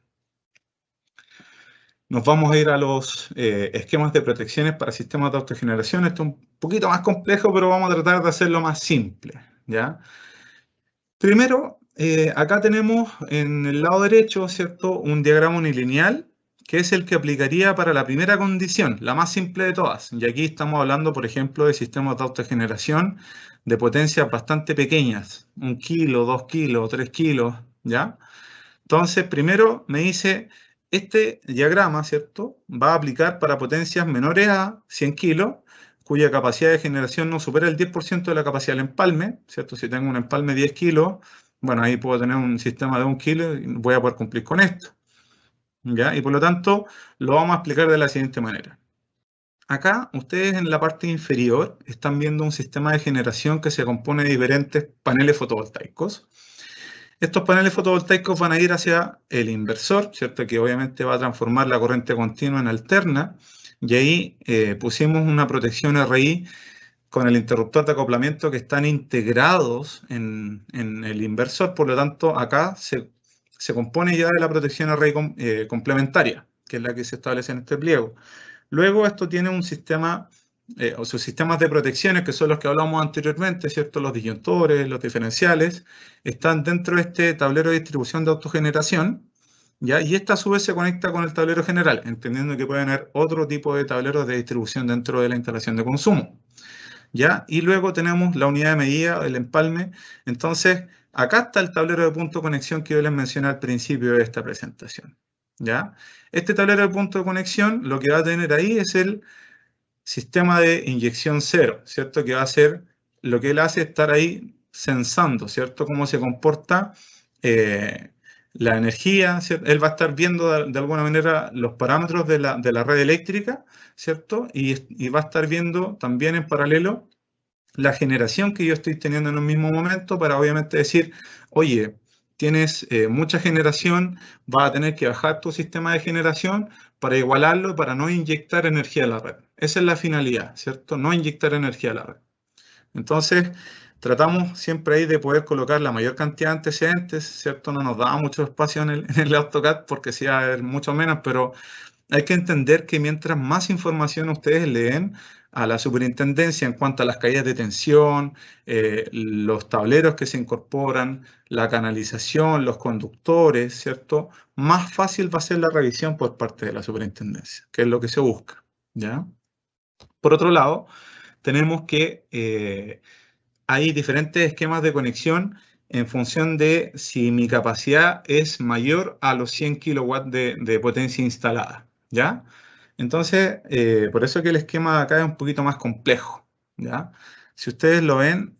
Speaker 3: Nos vamos a ir a los esquemas de protecciones para sistemas de autogeneración. Esto es un poquito más complejo, pero vamos a tratar de hacerlo más simple, ¿ya? Primero, acá tenemos en el lado derecho, ¿cierto? Un diagrama unilineal, que es el que aplicaría para la primera condición, la más simple de todas. Y aquí estamos hablando, por ejemplo, de sistemas de autogeneración de potencias bastante pequeñas, 1 kilo, 2 kilos, 3 kilos, ¿ya? Entonces, primero me dice, este diagrama, ¿cierto? Va a aplicar para potencias menores a 100 kilos, cuya capacidad de generación no supera el 10% de la capacidad del empalme, ¿cierto? Si tengo un empalme de 10 kilos, bueno, ahí puedo tener un sistema de 1 kilo y voy a poder cumplir con esto, ¿ya? Y por lo tanto, lo vamos a explicar de la siguiente manera. Acá, ustedes en la parte inferior están viendo un sistema de generación que se compone de diferentes paneles fotovoltaicos. Estos paneles fotovoltaicos van a ir hacia el inversor, ¿cierto? Que obviamente va a transformar la corriente continua en alterna. Y ahí pusimos una protección RI con el interruptor de acoplamiento que están integrados en el inversor. Por lo tanto, acá se compone ya de la protección RI complementaria, que es la que se establece en este pliego. Luego esto tiene un sistema, o sus sistemas de protecciones, que son los que hablamos anteriormente, ¿cierto? Los disyuntores, los diferenciales, están dentro de este tablero de distribución de autogeneración, ¿ya? Y esta a su vez se conecta con el tablero general, entendiendo que pueden haber otro tipo de tableros de distribución dentro de la instalación de consumo, ¿ya? Y luego tenemos la unidad de medida, el empalme. Entonces, acá está el tablero de punto de conexión que yo les mencioné al principio de esta presentación, ¿ya? Este tablero de punto de conexión, lo que va a tener ahí es el sistema de inyección cero, ¿cierto? Que va a ser, lo que él hace es estar ahí sensando, ¿cierto? Cómo se comporta la energía, ¿cierto? Él va a estar viendo de alguna manera los parámetros de la red eléctrica, ¿cierto? Y va a estar viendo también en paralelo la generación que yo estoy teniendo en un mismo momento para obviamente decir, oye, tienes mucha generación, vas a tener que bajar tu sistema de generación para igualarlo, para no inyectar energía a la red. Esa es la finalidad, ¿cierto? No inyectar energía a la red. Entonces, tratamos siempre ahí de poder colocar la mayor cantidad de antecedentes, ¿cierto? No nos da mucho espacio en el AutoCAD porque sí va a haber mucho menos, pero hay que entender que mientras más información ustedes le den a la superintendencia en cuanto a las caídas de tensión, los tableros que se incorporan, la canalización, los conductores, ¿cierto? Más fácil va a ser la revisión por parte de la superintendencia, que es lo que se busca, ¿ya? Por otro lado, tenemos que hay diferentes esquemas de conexión en función de si mi capacidad es mayor a los 100 kilowatts de potencia instalada, ¿ya? Entonces, por eso que el esquema de acá es un poquito más complejo, ¿ya? Si ustedes lo ven,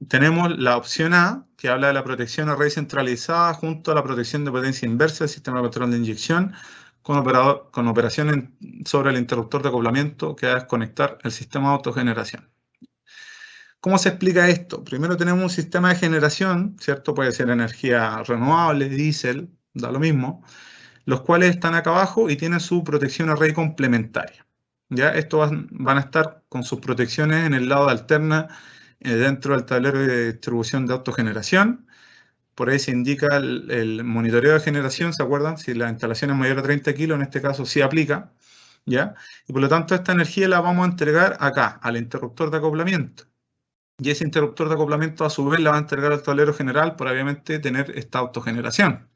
Speaker 3: tenemos la opción A, que habla de la protección array centralizada junto a la protección de potencia inversa del sistema de control de inyección con operación sobre el interruptor de acoplamiento que va a desconectar el sistema de autogeneración. ¿Cómo se explica esto? Primero tenemos un sistema de generación, ¿cierto? Puede ser energía renovable, diésel, da lo mismo, los cuales están acá abajo y tienen su protección array complementaria. ¿Ya? Estos van a estar con sus protecciones en el lado de alterna dentro del tablero de distribución de autogeneración. Por ahí se indica el monitoreo de generación, ¿se acuerdan? Si la instalación es mayor a 30 kilos, en este caso sí aplica, ¿ya? Y por lo tanto esta energía la vamos a entregar acá, al interruptor de acoplamiento. Y ese interruptor de acoplamiento a su vez la va a entregar al tablero general por obviamente tener esta autogeneración.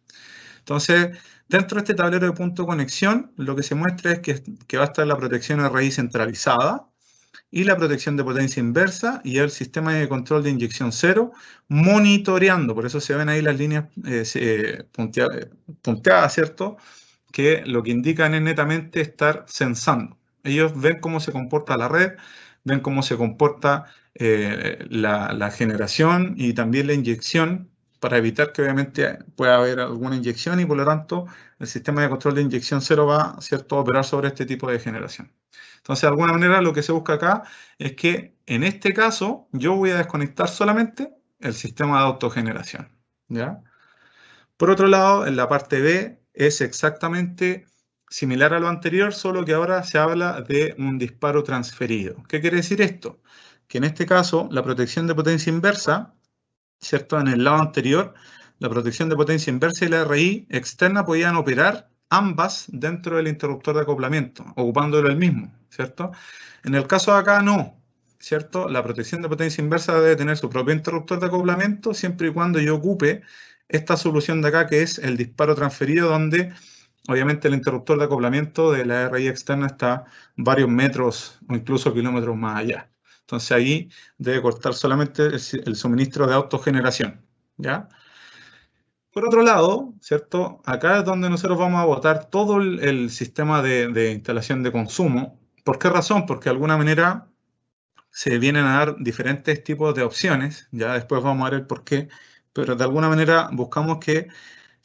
Speaker 3: Entonces, dentro de este tablero de punto de conexión, lo que se muestra es que va a estar la protección RI centralizada y la protección de potencia inversa y el sistema de control de inyección cero monitoreando. Por eso se ven ahí las líneas punteadas, ¿cierto? Que lo que indican es netamente estar sensando. Ellos ven cómo se comporta la red, ven cómo se comporta la generación y también la inyección para evitar que obviamente pueda haber alguna inyección y por lo tanto el sistema de control de inyección cero va, ¿cierto?, a operar sobre este tipo de generación. Entonces, de alguna manera lo que se busca acá es que en este caso yo voy a desconectar solamente el sistema de autogeneración, ¿ya? Por otro lado, en la parte B es exactamente similar a lo anterior, solo que ahora se habla de un disparo transferido. ¿Qué quiere decir esto? Que en este caso la protección de potencia inversa, ¿cierto? En el lado anterior, la protección de potencia inversa y la RI externa podían operar ambas dentro del interruptor de acoplamiento, ocupándolo el mismo, ¿cierto? En el caso de acá no, ¿cierto? La protección de potencia inversa debe tener su propio interruptor de acoplamiento siempre y cuando yo ocupe esta solución de acá que es el disparo transferido, donde obviamente el interruptor de acoplamiento de la RI externa está varios metros o incluso kilómetros más allá. Entonces ahí debe cortar solamente el suministro de autogeneración, ¿ya? Por otro lado, ¿cierto? Acá es donde nosotros vamos a botar todo el sistema de instalación de consumo. ¿Por qué razón? Porque de alguna manera se vienen a dar diferentes tipos de opciones, ya después vamos a ver el por qué, pero de alguna manera buscamos que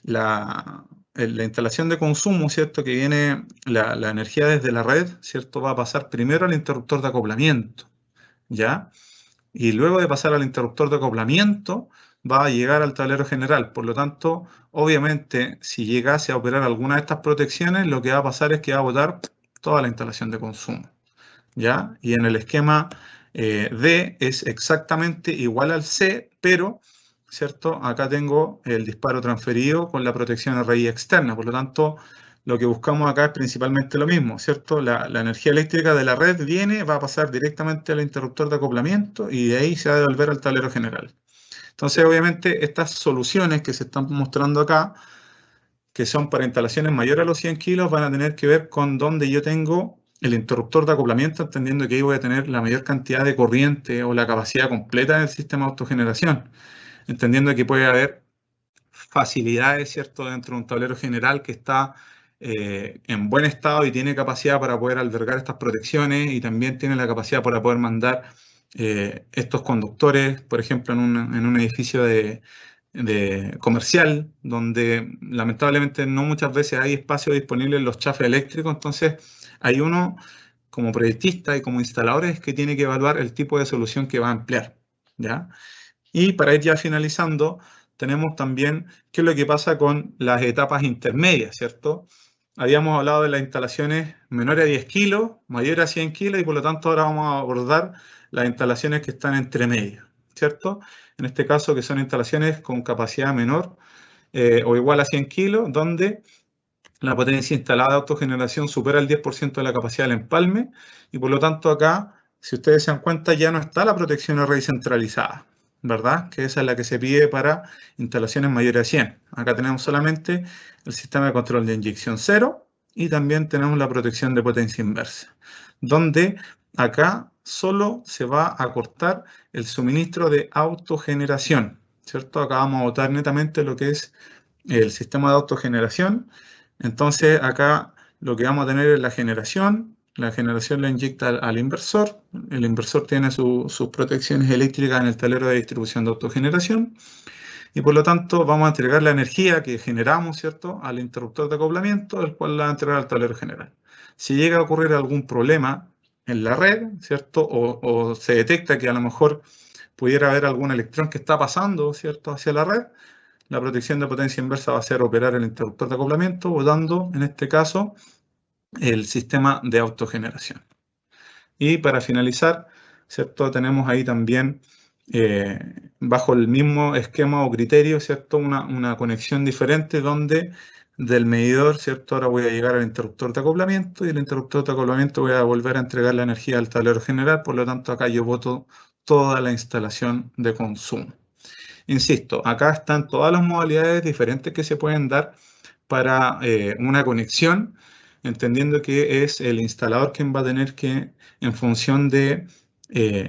Speaker 3: la instalación de consumo, ¿cierto? Que viene la energía desde la red, ¿cierto? Va a pasar primero al interruptor de acoplamiento, ¿ya? Y luego de pasar al interruptor de acoplamiento, va a llegar al tablero general. Por lo tanto, obviamente, si llegase a operar alguna de estas protecciones, lo que va a pasar es que va a botar toda la instalación de consumo, ¿ya? Y en el esquema D es exactamente igual al C, pero, ¿cierto? Acá tengo el disparo transferido con la protección RI externa. Por lo tanto, lo que buscamos acá es principalmente lo mismo, ¿cierto? La energía eléctrica de la red viene, va a pasar directamente al interruptor de acoplamiento y de ahí se va a devolver al tablero general. Entonces, obviamente, estas soluciones que se están mostrando acá, que son para instalaciones mayores a los 100 kilos, van a tener que ver con dónde yo tengo el interruptor de acoplamiento, entendiendo que ahí voy a tener la mayor cantidad de corriente o la capacidad completa del sistema de autogeneración, entendiendo que puede haber facilidades, ¿cierto?, dentro de un tablero general que está en buen estado y tiene capacidad para poder albergar estas protecciones y también tiene la capacidad para poder mandar estos conductores, por ejemplo, en un edificio de comercial, donde lamentablemente no muchas veces hay espacio disponible en los chafes eléctricos. Entonces, hay uno como proyectista y como instaladores que tiene que evaluar el tipo de solución que va a emplear, ¿ya? Y para ir ya finalizando, tenemos también qué es lo que pasa con las etapas intermedias, ¿cierto? Habíamos hablado de las instalaciones menores a 10 kilos, mayores a 100 kilos, y por lo tanto ahora vamos a abordar las instalaciones que están entre medio, ¿cierto? En este caso, que son instalaciones con capacidad menor o igual a 100 kilos, donde la potencia instalada de autogeneración supera el 10% de la capacidad del empalme, y por lo tanto acá, si ustedes se dan cuenta, ya no está la protección array centralizada, ¿verdad? Que esa es la que se pide para instalaciones mayores a 100. Acá tenemos solamente el sistema de control de inyección cero y también tenemos la protección de potencia inversa, donde acá solo se va a cortar el suministro de autogeneración, ¿cierto? Acá vamos a botar netamente lo que es el sistema de autogeneración. Entonces acá lo que vamos a tener es la generación la inyecta al inversor, el inversor tiene sus protecciones eléctricas en el tablero de distribución de autogeneración y por lo tanto vamos a entregar la energía que generamos, ¿cierto?, al interruptor de acoplamiento, el cual la va a entregar al tablero general. Si llega a ocurrir algún problema en la red, ¿cierto?, o se detecta que a lo mejor pudiera haber algún electrón que está pasando, ¿cierto?, hacia la red, la protección de potencia inversa va a ser operar el interruptor de acoplamiento, botando, en este caso, el sistema de autogeneración. Y para finalizar, ¿cierto?, tenemos ahí también, bajo el mismo esquema o criterio, ¿cierto?, una conexión diferente donde del medidor, ¿cierto?, ahora voy a llegar al interruptor de acoplamiento y el interruptor de acoplamiento voy a volver a entregar la energía al tablero general, por lo tanto acá yo boto toda la instalación de consumo. Insisto, acá están todas las modalidades diferentes que se pueden dar para una conexión, entendiendo que es el instalador quien va a tener que, en función de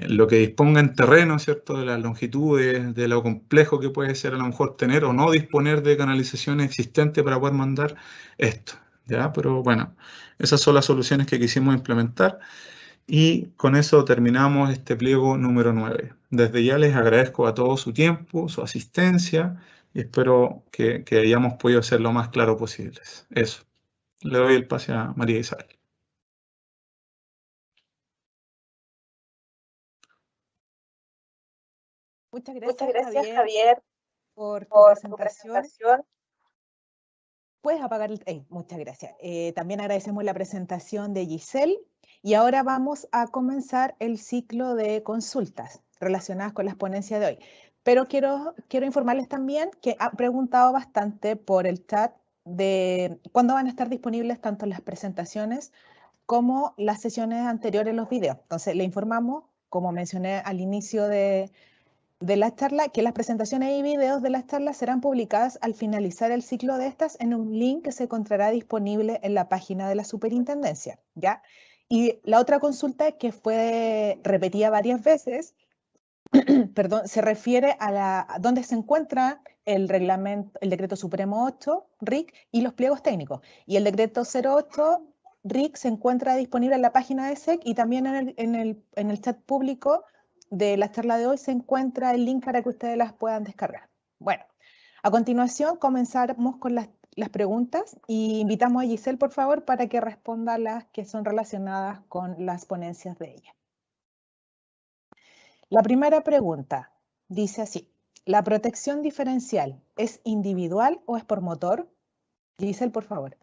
Speaker 3: lo que disponga en terreno, ¿cierto?, de las longitudes, de lo complejo que puede ser a lo mejor tener o no disponer de canalización existente para poder mandar esto, ¿ya? Pero bueno, esas son las soluciones que quisimos implementar. Y con eso terminamos este pliego número 9. Desde ya les agradezco a todos su tiempo, su asistencia, y espero que hayamos podido ser lo más claro posible. Eso. Le doy el pase a María Isabel.
Speaker 1: Muchas gracias, Javier, por tu presentación. Puedes apagar el... muchas gracias. También agradecemos la presentación de Giselle. Y ahora vamos a comenzar el ciclo de consultas relacionadas con las ponencias de hoy. Pero quiero informarles también que han preguntado bastante por el chat de cuándo van a estar disponibles tanto las presentaciones como las sesiones anteriores, los videos. Entonces, le informamos, como mencioné al inicio de la charla, que las presentaciones y videos de las charlas serán publicadas al finalizar el ciclo de estas en un link que se encontrará disponible en la página de la Superintendencia, ¿ya? Y la otra consulta que fue repetida varias veces, perdón, se refiere a dónde se encuentra el reglamento, el decreto supremo 8, RIC, y los pliegos técnicos. Y el decreto 08, RIC, se encuentra disponible en la página de SEC y también en el chat público de la charla de hoy se encuentra el link para que ustedes las puedan descargar. Bueno, a continuación comenzamos con las preguntas y invitamos a Giselle, por favor, para que responda las que son relacionadas con las ponencias de ella. La primera pregunta dice así: ¿La protección diferencial es individual o es por motor? Giselle, por favor.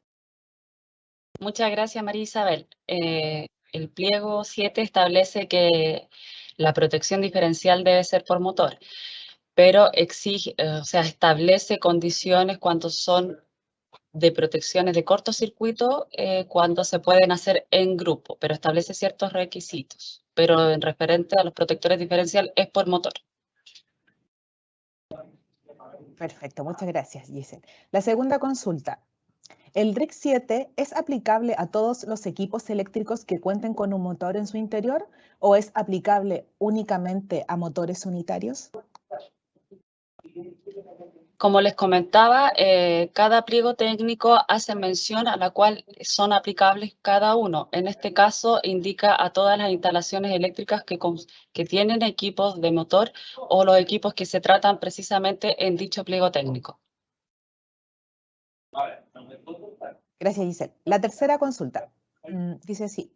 Speaker 2: Muchas gracias, María Isabel. El pliego 7 establece que la protección diferencial debe ser por motor, pero exige, establece condiciones cuando son de protecciones de cortocircuito, cuando se pueden hacer en grupo, pero establece ciertos requisitos. Pero en referente a los protectores diferencial es por motor.
Speaker 1: Perfecto, muchas gracias, Giselle. La segunda consulta. ¿El RIC 7 es aplicable a todos los equipos eléctricos que cuenten con un motor en su interior o es aplicable únicamente a motores unitarios?
Speaker 2: Como les comentaba, cada pliego técnico hace mención a la cual son aplicables cada uno. En este caso, indica a todas las instalaciones eléctricas que tienen equipos de motor o los equipos que se tratan precisamente en dicho pliego técnico.
Speaker 1: Gracias, Giselle. La tercera consulta dice así.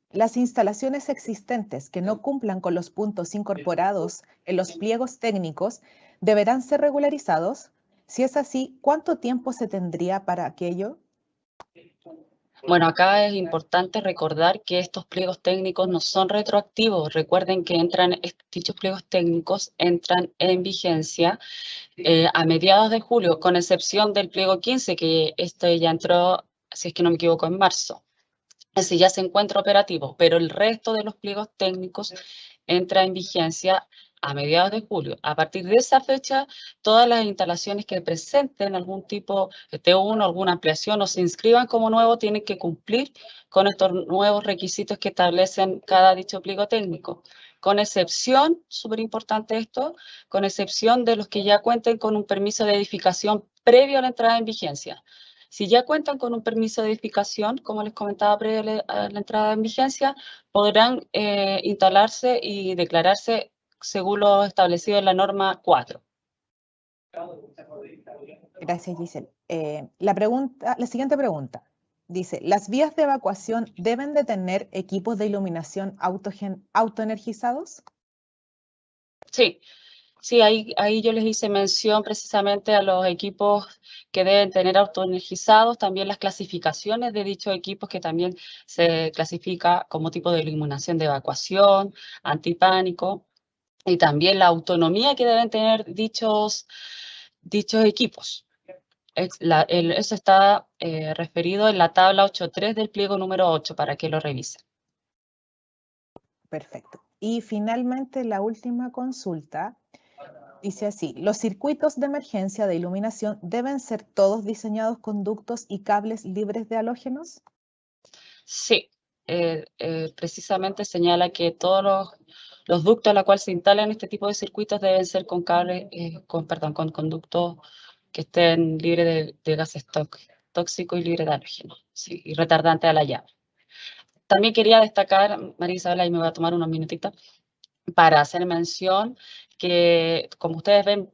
Speaker 1: Las instalaciones existentes que no cumplan con los puntos incorporados en los pliegos técnicos deberán ser regularizados. Si es así, ¿cuánto tiempo se tendría para aquello?
Speaker 2: Bueno, acá es importante recordar que estos pliegos técnicos no son retroactivos. Recuerden que dichos pliegos técnicos entran en vigencia a mediados de julio, con excepción del pliego 15, que este ya entró, si es que no me equivoco, en marzo. Ese ya se encuentra operativo, pero el resto de los pliegos técnicos entra en vigencia a mediados de julio. A partir de esa fecha, todas las instalaciones que presenten algún tipo de T1, alguna ampliación o se inscriban como nuevo, tienen que cumplir con estos nuevos requisitos que establecen cada dicho pliego técnico. Con excepción, súper importante esto, con excepción de los que ya cuenten con un permiso de edificación previo a la entrada en vigencia. Si ya cuentan con un permiso de edificación, como les comentaba previo a la entrada en vigencia, podrán instalarse y declararse según lo establecido en la norma 4.
Speaker 1: Gracias, Giselle. La siguiente pregunta dice, ¿las vías de evacuación deben de tener equipos de iluminación autoenergizados?
Speaker 2: Sí, ahí yo les hice mención precisamente a los equipos que deben tener autoenergizados, también las clasificaciones de dichos equipos que también se clasifica como tipo de iluminación de evacuación, antipánico, y también la autonomía que deben tener dichos equipos. Eso está referido en la tabla 8.3 del pliego número 8 para que lo revisen.
Speaker 1: Perfecto. Y finalmente la última consulta dice así, ¿los circuitos de emergencia de iluminación deben ser todos diseñados con ductos y cables libres de halógenos?
Speaker 2: Sí, precisamente señala que todos los ductos a los cuales se instalan este tipo de circuitos deben ser con cables, con conductos que estén libres de gases tóxicos y libres de halógenos, sí, y retardantes a la llave. También quería destacar, María Isabel, ahí me voy a tomar unos minutitos, para hacer mención que, como ustedes ven,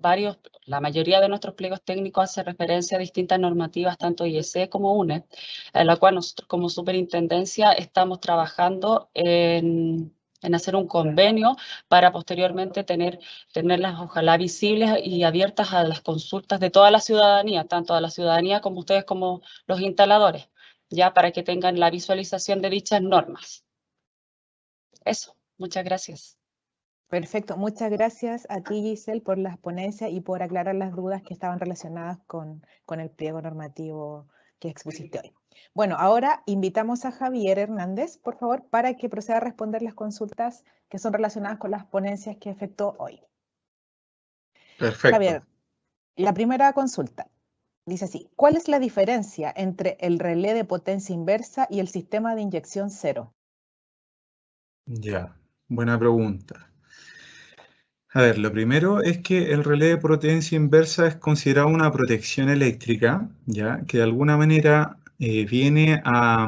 Speaker 2: la mayoría de nuestros pliegos técnicos hace referencia a distintas normativas, tanto IEC como UNE, en la cual nosotros como superintendencia estamos trabajando en hacer un convenio para posteriormente tenerlas ojalá visibles y abiertas a las consultas de toda la ciudadanía, tanto a la ciudadanía como ustedes como los instaladores, ya para que tengan la visualización de dichas normas. Eso, muchas gracias.
Speaker 1: Perfecto, muchas gracias a ti, Giselle, por las ponencias y por aclarar las dudas que estaban relacionadas con el pliego normativo que expusiste hoy. Bueno, ahora invitamos a Javier Hernández, por favor, para que proceda a responder las consultas que son relacionadas con las ponencias que efectuó hoy.
Speaker 3: Perfecto.
Speaker 1: Javier, la primera consulta dice así, ¿cuál es la diferencia entre el relé de potencia inversa y el sistema de inyección cero?
Speaker 3: Ya, buena pregunta. A ver, lo primero es que el relé de potencia inversa es considerado una protección eléctrica, ¿ya? Que de alguna manera viene a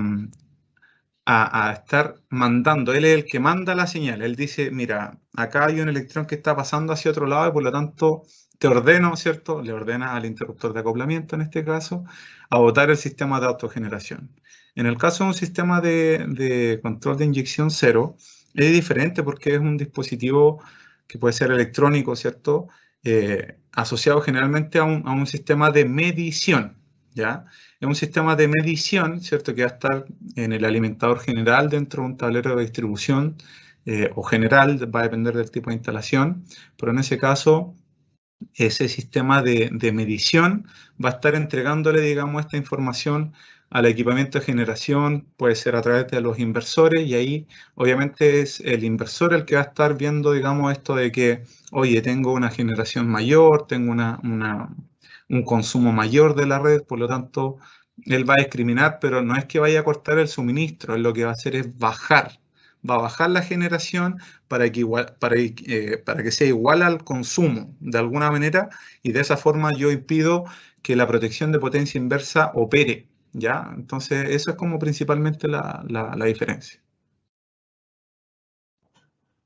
Speaker 3: estar mandando. Él es el que manda la señal. Él dice, mira, acá hay un electrón que está pasando hacia otro lado y por lo tanto te ordeno, ¿cierto? Le ordena al interruptor de acoplamiento, en este caso, a botar el sistema de autogeneración. En el caso de un sistema de control de inyección cero, es diferente porque es un dispositivo que puede ser electrónico, ¿cierto? asociado generalmente a un sistema de medición, ¿ya? Es un sistema de medición, ¿cierto?, que va a estar en el alimentador general dentro de un tablero de distribución o general, va a depender del tipo de instalación, pero en ese caso ese sistema de medición va a estar entregándole, digamos, esta información al equipamiento de generación, puede ser a través de los inversores, y ahí obviamente es el inversor el que va a estar viendo, digamos, esto de que, oye, tengo una generación mayor, tengo un consumo mayor de la red, por lo tanto, él va a discriminar, pero no es que vaya a cortar el suministro, él lo que va a hacer es va a bajar la generación para que sea igual al consumo, de alguna manera, y de esa forma yo impido que la protección de potencia inversa opere, ¿ya? Entonces, eso es como principalmente la diferencia.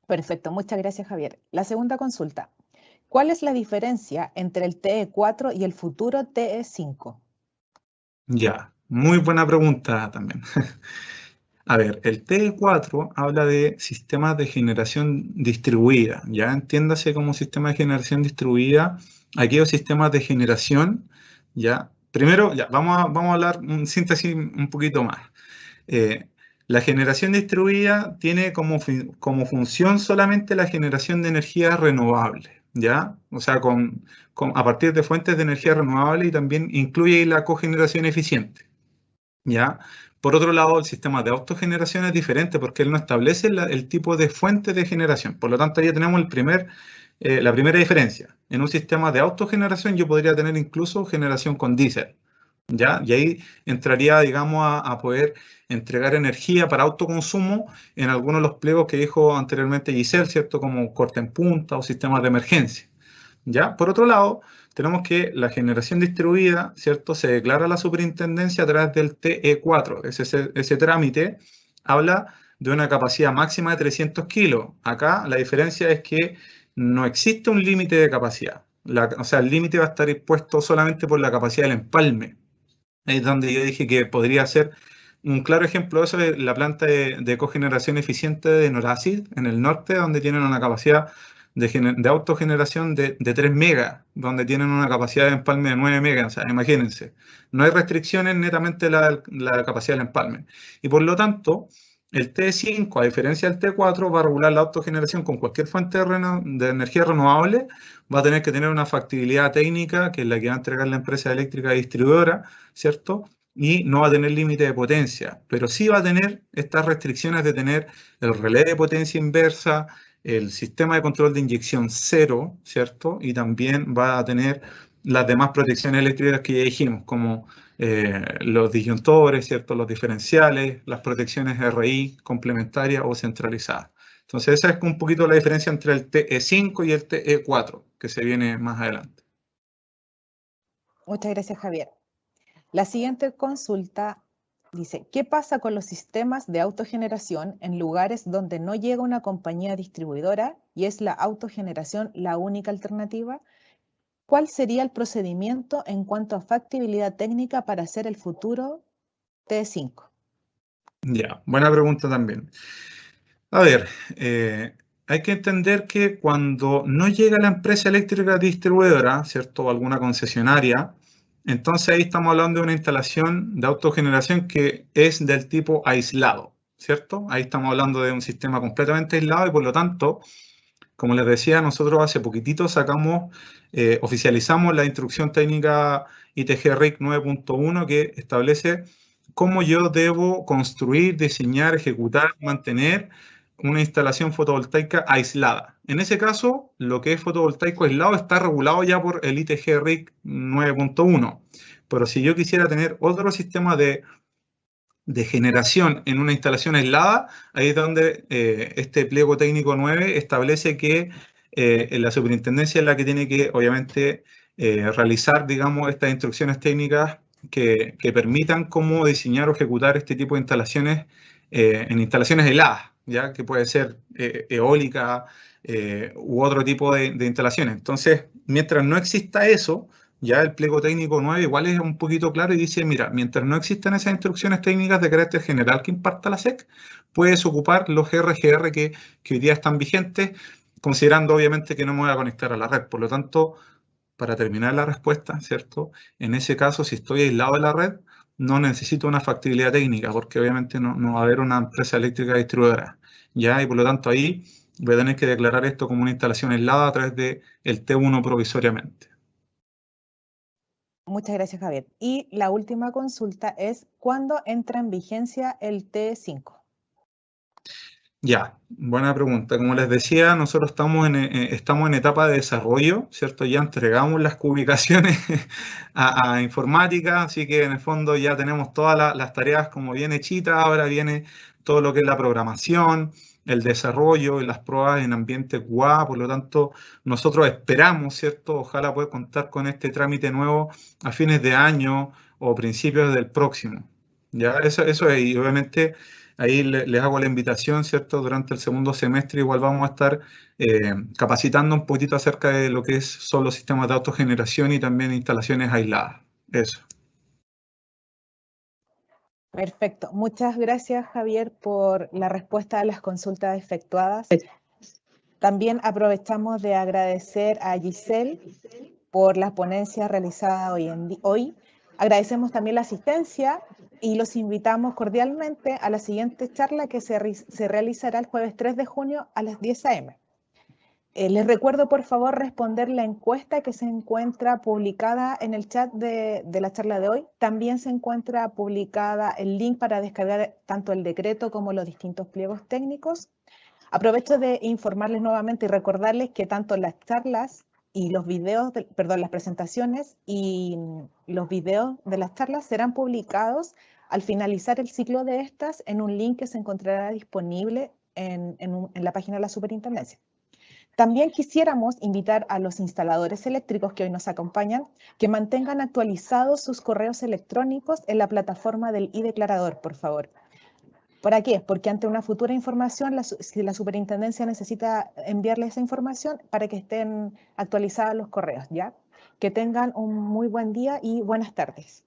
Speaker 1: Perfecto, muchas gracias, Javier. La segunda consulta. ¿Cuál es la diferencia entre el TE4 y el futuro TE5?
Speaker 3: Ya, muy buena pregunta también. A ver, el TE4 habla de sistemas de generación distribuida, ya entiéndase como sistema de generación distribuida, aquellos sistemas de generación, ya. Primero, ya, vamos a hablar un síntesis un poquito más. La generación distribuida tiene como función solamente la generación de energía renovable, ¿ya? O sea, a partir de fuentes de energía renovable, y también incluye la cogeneración eficiente, ¿ya? Por otro lado, el sistema de autogeneración es diferente porque él no establece el tipo de fuente de generación. Por lo tanto, ya tenemos la primera diferencia. En un sistema de autogeneración yo podría tener incluso generación con diésel, ¿ya? Y ahí entraría, digamos, a poder entregar energía para autoconsumo en algunos de los pliegos que dijo anteriormente Giselle, ¿cierto? Como corte en punta o sistemas de emergencia, ¿ya? Por otro lado, tenemos que la generación distribuida, ¿cierto?, se declara a la superintendencia a través del TE4. Ese trámite habla de una capacidad máxima de 300 kilos. Acá la diferencia es que no existe un límite de capacidad. O sea, el límite va a estar impuesto solamente por la capacidad del empalme. Ahí es donde yo dije que podría ser un claro ejemplo de eso, es la planta de cogeneración eficiente de Noracid, en el norte, donde tienen una capacidad de autogeneración de 3 megas, donde tienen una capacidad de empalme de 9 megas. O sea, imagínense, no hay restricciones, netamente la capacidad del empalme. Y por lo tanto, el T5, a diferencia del T4, va a regular la autogeneración con cualquier fuente de energía renovable, va a tener que tener una factibilidad técnica, que es la que va a entregar la empresa eléctrica distribuidora, ¿cierto? Y no va a tener límite de potencia, pero sí va a tener estas restricciones de tener el relé de potencia inversa, el sistema de control de inyección cero, ¿cierto? Y también va a tener las demás protecciones eléctricas que ya dijimos, como los disyuntores, ¿cierto?, los diferenciales, las protecciones RI complementarias o centralizadas. Entonces, esa es un poquito la diferencia entre el TE5 y el TE4, que se viene más adelante.
Speaker 1: Muchas gracias, Javier. La siguiente consulta dice, ¿qué pasa con los sistemas de autogeneración en lugares donde no llega una compañía distribuidora y es la autogeneración la única alternativa? ¿Cuál sería el procedimiento en cuanto a factibilidad técnica para hacer el futuro T5?
Speaker 3: Ya, buena pregunta también. A ver, hay que entender que cuando no llega la empresa eléctrica distribuidora, ¿cierto?, o alguna concesionaria, entonces ahí estamos hablando de una instalación de autogeneración que es del tipo aislado, ¿cierto? Ahí estamos hablando de un sistema completamente aislado y por lo tanto, como les decía, nosotros hace poquitito oficializamos la instrucción técnica ITG-RIC 9.1 que establece cómo yo debo construir, diseñar, ejecutar, mantener una instalación fotovoltaica aislada. En ese caso, lo que es fotovoltaico aislado está regulado ya por el ITG-RIC 9.1. Pero si yo quisiera tener otro sistema de generación en una instalación aislada, ahí es donde este pliego técnico 9 establece que la superintendencia es la que tiene que, obviamente, realizar, digamos, estas instrucciones técnicas que permitan cómo diseñar o ejecutar este tipo de instalaciones en instalaciones aisladas, ¿ya? Que puede ser eólica u otro tipo de instalaciones. Entonces, mientras no exista eso, ya el pliego técnico 9 igual es un poquito claro y dice, mira, mientras no existan esas instrucciones técnicas de carácter general que imparta la SEC, puedes ocupar los RGR que hoy día están vigentes, considerando obviamente que no me voy a conectar a la red. Por lo tanto, para terminar la respuesta, ¿cierto? En ese caso, si estoy aislado de la red, no necesito una factibilidad técnica, porque obviamente no va a haber una empresa eléctrica distribuidora, ¿ya? Y por lo tanto ahí voy a tener que declarar esto como una instalación aislada a través del T1 provisoriamente.
Speaker 1: Muchas gracias, Javier. Y la última consulta es, ¿cuándo entra en vigencia el T5?
Speaker 3: Ya, buena pregunta. Como les decía, nosotros estamos en etapa de desarrollo, ¿cierto? Ya entregamos las ubicaciones a informática, así que en el fondo ya tenemos todas las tareas como bien hechitas. Ahora viene todo lo que es la programación, el desarrollo y las pruebas en ambiente QA. Por lo tanto, nosotros esperamos, ¿cierto? Ojalá poder contar con este trámite nuevo a fines de año o principios del próximo. Ya, eso es, y obviamente ahí les hago la invitación, ¿cierto? Durante el segundo semestre igual vamos a estar capacitando un poquito acerca de lo que son los sistemas de autogeneración y también instalaciones aisladas. Eso.
Speaker 1: Perfecto. Muchas gracias, Javier, por la respuesta a las consultas efectuadas. También aprovechamos de agradecer a Giselle por la ponencia realizada hoy. Agradecemos también la asistencia y los invitamos cordialmente a la siguiente charla que se realizará el jueves 3 de junio a las 10 a.m. Les recuerdo, por favor, responder la encuesta que se encuentra publicada en el chat de la charla de hoy. También se encuentra publicada el link para descargar tanto el decreto como los distintos pliegos técnicos. Aprovecho de informarles nuevamente y recordarles que tanto las charlas y los videos, las presentaciones y los videos de las charlas serán publicados al finalizar el ciclo de estas en un link que se encontrará disponible en la página de la Superintendencia. También quisiéramos invitar a los instaladores eléctricos que hoy nos acompañan que mantengan actualizados sus correos electrónicos en la plataforma del e-declarador, por favor. ¿Para qué? Porque ante una futura información, si la superintendencia necesita enviarle esa información para que estén actualizados los correos, ¿ya? Que tengan un muy buen día y buenas tardes.